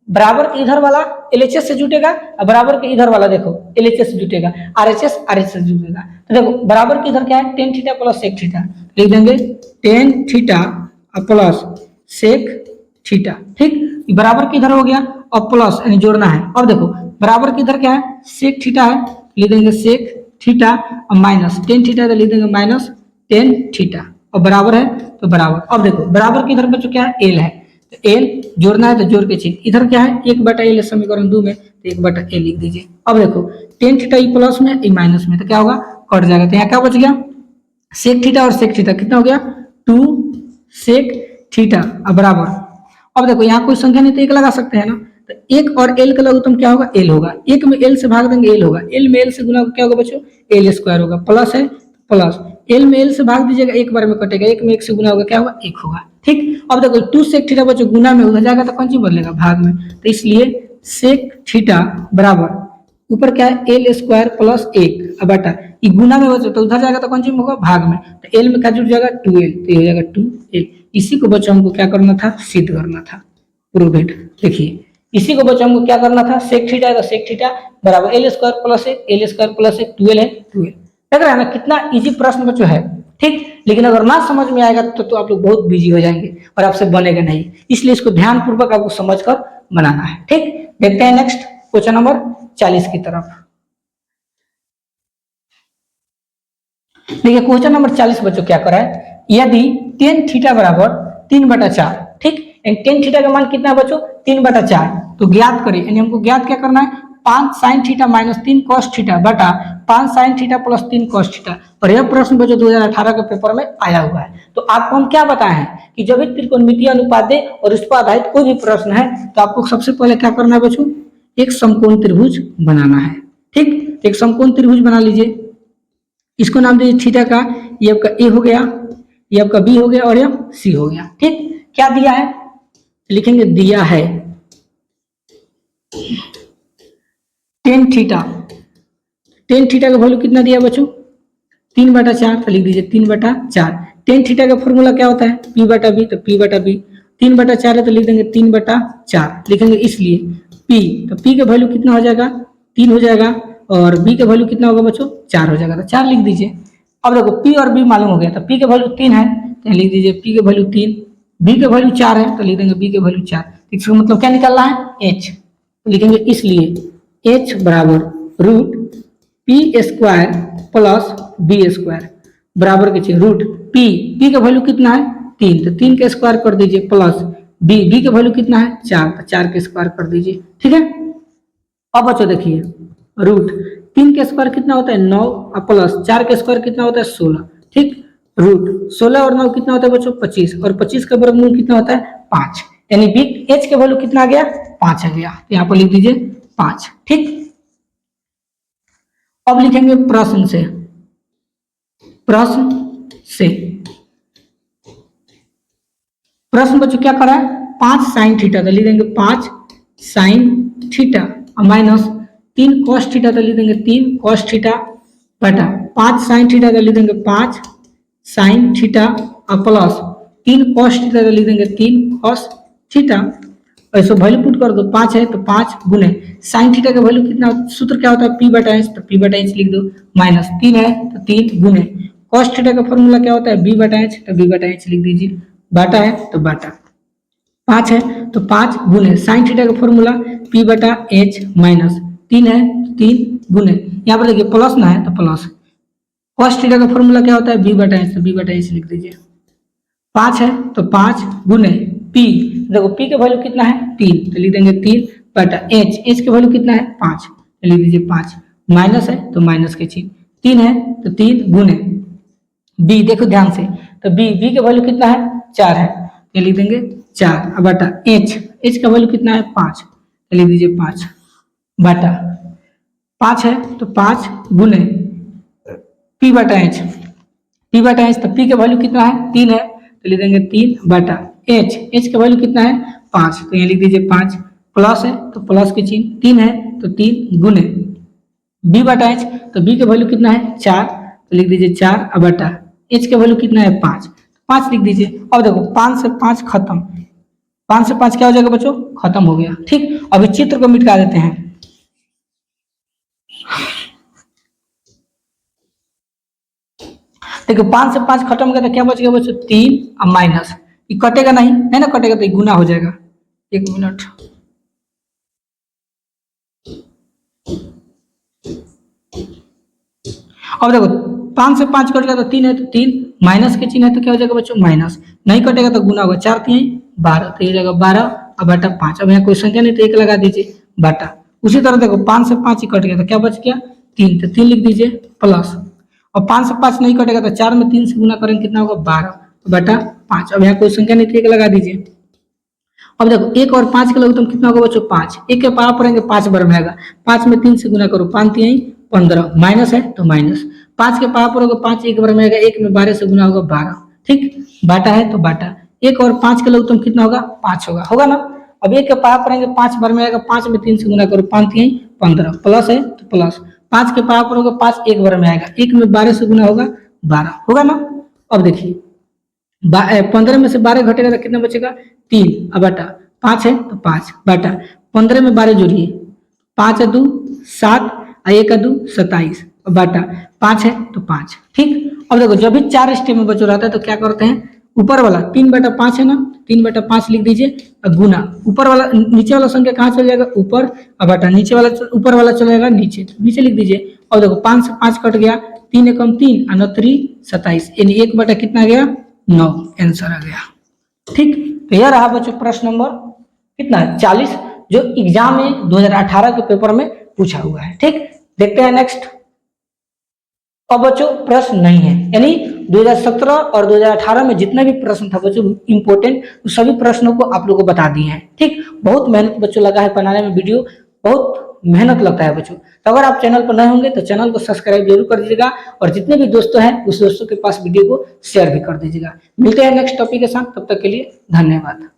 बराबर के इधर वाला LHS से जुटेगा और बराबर के इधर वाला देखो LHS से जुटेगा, RHS से जुटेगा। तो देखो बराबर के इधर क्या है tan theta plus sec theta, लिख देंगे tan theta plus sec theta. ठीक, बराबर के इधर हो गया और प्लस यानी जोड़ना है। अब देखो बराबर के इधर क्या है sec थीटा है, लिख देंगे sec थीटा और माइनस tan थीटा तो लिख देंगे माइनस tan थीटा और बराबर है तो बराबर। अब देखो बराबर के इधर बच्चों क्या है L है, तो L जोड़ना है तो जोड़ के चिन्ह इधर क्या है 1/L समीकरण 2 में, तो 1/L लिख दीजिए। अब देखो tan थीटा ई प्लस में ई माइनस में तो क्या होगा कट जाएगा, तो यहाँ क्या बच गया sec थीटा और sec थीटा कितना हो गया 2 sec थीटा और बराबर। अब देखो यहाँ कोई संख्या नहीं तो 1 लगा सकते हैं ना, तो 1 और L का लघुत्तम क्या होगा L होगा, 1 में L से भाग देंगे L होगा, L में L से गुना क्या होगा बच्चों L स्क्वायर होगा, प्लस है प्लस L में L से भाग दीजिएगा 1 बार में कटेगा, 1 में 1 से गुना होगा क्या होगा 1 होगा। ठीक, अब देखो 2 sec थीटा बच्चों गुना में उधर जाएगा तो कौन चीज बदलेगा भाग में, तो इसलिए sec थीटा बराबर ऊपर क्या है L स्क्वायर प्लस 1 अब बटा ये गुना में बच्चों तो उधर जाएगा तो कौन चीज होगा भाग में, तो L में क्या जुड़ जाएगा 2L, तो ये हो जाएगा 2L। इसी को बच्चों हमको क्या करना था सिद्ध करना था, प्रूव इट। देखिए इसी को बच्चों हमको क्या करना था sec थीटा है तो sec थीटा बराबर L square plus 1 L square plus 1 12 है 12। लग रहा है ना कितना इजी प्रश्न बच्चों है। ठीक, लेकिन अगर ना समझ में आएगा तो आप लोग बहुत बिजी हो जाएंगे और आपसे बनेगा नहीं, इसलिए इसको ध्यान पूर्वक आपको समझकर बनाना है। ठीक, देखते हैं नेक्स्ट क्वेश्चन नंबर 40 की तरफ। देखिए क्वेश्चन नंबर 40 बच्चों क्या कर रहा है, यदि tan थीटा बराबर 3/4, ठीक, tan थीटा का मान कितना है बच्चों 3/4, तो ज्ञात करें, यानी हमको ज्ञात क्या करना है 5 sin theta minus 3 cos theta बटा 5 sin theta plus 3 cos theta. और यह प्रश्न बच्चों 2018 के पेपर में आया हुआ है। तो आपको हम क्या बताए हैं कि जब भी त्रिकोणमितीय अनुपात दे और उस पर आधारित कोई भी प्रश्न है तो आपको सबसे पहले क्या करना है बच्चों एक समकोण त्रिभुज बनाना है। ठीक, एक समकोण त्रिभुज बना लीजिए, इसको नाम दीजिए थीटा का, ये आपका ए हो गया, ये आपका बी हो गया और ये सी हो गया। ठीक, क्या दिया है लिखेंगे दिया है tan थीटा, tan थीटा का वैल्यू कितना दिया बच्चों 3/4, तो लिख दीजिए 3/4। tan थीटा का फॉर्मूला क्या होता है p/b, तो p/b 3/4 है तो लिख देंगे 3/4 लिखेंगे, इसलिए p, तो p का वैल्यू कितना हो जाएगा 3 हो जाएगा और b का वैल्यू कितना होगा बच्चों 4 हो जाएगा, तो 4 लिख दीजिए। अब देखो p और b मालूम हो गया, तो p का वैल्यू 3 है तो लिख दीजिए p का वैल्यू 3, b का वैल्यू 4 है तो लिख देंगे b का वैल्यू 4। इसका मतलब क्या निकलना है h, तो लिखेंगे इसलिए h बराबर root p square plus b square बराबर के रूट p का वैल्यू कितना है 3, तो 3 का स्क्वायर कर दीजिए प्लस b का वैल्यू कितना है 4, तो 4 का स्क्वायर कर दीजिए। ठीक है, अब बच्चों देखिए रूट 3 का स्क्वायर कितना होता है 9 और प्लस 4 का स्क्वायर कितना होता है 16। ठीक, रूट 16 और 9 कितना होता है बच्चों 25 और 25 का वर्गमूल कितना होता है 5, यानी बी एच का वैल्यू कितना आ गया 5 आ गया, तो यहाँ पर लिख दीजिए 5। ठीक, अब लिखेंगे प्रश्न से, प्रश्न बच्चों क्या करा है 5 sin थीटा, तो लिख देंगे 5 sin थीटा और माइनस 3 cos थीटा, तो लिख देंगे 3 cos थीटा बटा 5 sin थीटा, तो लिख देंगे 5 sin थीटा और प्लस 3 cos थीटा, तो लिख देंगे 3 cos थीटा। ऐसे वैल्यू पुट कर दो 5 है तो 5 गुने sin थीटा का वैल्यू कितना, सूत्र क्या होता है p/h, तो p/h लिख दो, माइनस 3 है तो 3 गुने cos थीटा का फॉर्मूला क्या होता है b/h, तो b/h लिख दीजिए, बाटा है तो बाटा, 5 है तो 5 गुने sin थीटा का फॉर्मूला p/h माइनस 3 है तो 3 गुने, यहाँ पर देखिए प्लस ना है तो प्लस, cos थीटा का फॉर्मूला क्या होता है b/h, तो b/h लिख दीजिए, 5 है तो 5 गुने p, देखो p का वैल्यू कितना है 3, तो लिख देंगे 3 बटा h का वैल्यू कितना है 5, तो लिख दीजिए 5, माइनस है तो माइनस के चिन्ह, 3 है तो 3 गुने b, देखो ध्यान से, तो b का वैल्यू कितना है 4 है तो लिख देंगे 4 बटा h का वैल्यू कितना है 5, तो लिख दीजिए 5 बटा 5 है तो 5 गुने p/h, तो p का वैल्यू कितना है 3 है तो लिख देंगे 3 बटा h का वैल्यू कितना है 5, तो ये लिख दीजिए 5 प्लस है तो प्लस के चिन्ह, 3 है तो 3 गुने b बटा h, तो b का वैल्यू कितना है 4, तो लिख दीजिए 4 अब बटा h का वैल्यू कितना है 5, 5 लिख दीजिए। अब देखो 5 से 5 खत्म, 5 से 5 क्या हो जाएगा बच्चों, खत्म हो गया। ठीक, अभी चित्र को मिटा देते हैं। देखो 5 से 5 खत्म हो गया तो क्या बच गया बच्चों 3 और माइनस, ये कटेगा नहीं है ना, कटेगा तो ये गुना हो जाएगा। 1 मिनट, अब देखो 5 से 5 कट गया तो 3 है तो 3, माइनस के चिन्ह है तो क्या हो जाएगा बच्चों माइनस, नहीं कटेगा तो गुना होगा, 4 3 12, तो ये जाएगा 12 और बटा 5। अब यहाँ कोई संख्या नहीं तो 1 लगा दीजिए बटा। उसी तरह देखो 5 से 5 ही कट गया तो क्या बच गया 3, तो 3 लिख दीजिए प्लस, और 5 से 5 नहीं कटेगा तो 4 में 3 से गुना करेंगे कितना होगा 12, तो बटा 5। अब यहाँ कोई संख्या नहीं तो 1 लगा दीजिए। अब देखो 1 और 5 के लघुत्तम कितना होगा बच्चों 5, 1 के पावर पढ़ेंगे 5 बार में आएगा, 5 में 3 से गुना करो 5 3 15, माइनस है तो माइनस, 5 के पावर पर होगा 5 एक बार में आएगा, 1 में 12 से गुना होगा 12। ठीक, बाटा है तो बाटा, 1 और 5 के लघुत्तम कितना होगा 5 होगा ना। अब 1 के पावर पढ़ेंगे 5 बार में आएगा, 5 में 3 से गुना करो 5 3 15, प्लस है तो प्लस, 5 के पावर पर होगा 5 एक बार में आएगा, 1 में 12 से गुना होगा 12, होगा ना। अब देखिए 15 में से 12 घटेगा तो कितना बचेगा 3, अब बटा 5 है तो 5 बटा 15 में 12 जोड़िए, 5 है 2 7 और 1 है 2 27 बटा 5 है तो 5। ठीक, अब देखो जब भी 4 स्टेप में बच्चों रहता है तो क्या करते हैं, ऊपर वाला 3 बटा 5 है ना, 3 बटा 5 लिख दीजिए और गुना, ऊपर वाला नीचे वाला संख्या कहाँ चल जाएगा ऊपर, और बटा नीचे वाला ऊपर वाला चला जाएगा नीचे, तो नीचे लिख दीजिए। और देखो 5 से 5 कट गया, 3 एकम 3 और 9 3 27, यानी 1 बटा कितना गया 9, आंसर आ गया। ठीक, तो यह रहा बच्चों प्रश्न नंबर कितना 40 जो एग्जाम में 2018 के पेपर में पूछा हुआ है। ठीक, देखते हैं नेक्स्ट। अब बच्चों प्रश्न नहीं है, यानी 2017 और 2018 में जितने भी प्रश्न था बच्चों इंपोर्टेंट, उस सभी प्रश्नों को आप लोगों को बता दिए हैं। ठीक, बहुत मेहनत बच्चों लगा है बनाने में, वीडियो बहुत मेहनत लगता है बच्चों। तो अगर आप चैनल पर नए होंगे तो चैनल को सब्सक्राइब जरूर कर दीजिएगा, और जितने भी दोस्तों हैं उस दोस्तों के पास वीडियो को शेयर भी कर दीजिएगा। मिलते हैं नेक्स्ट टॉपिक के साथ, तब तक के लिए धन्यवाद।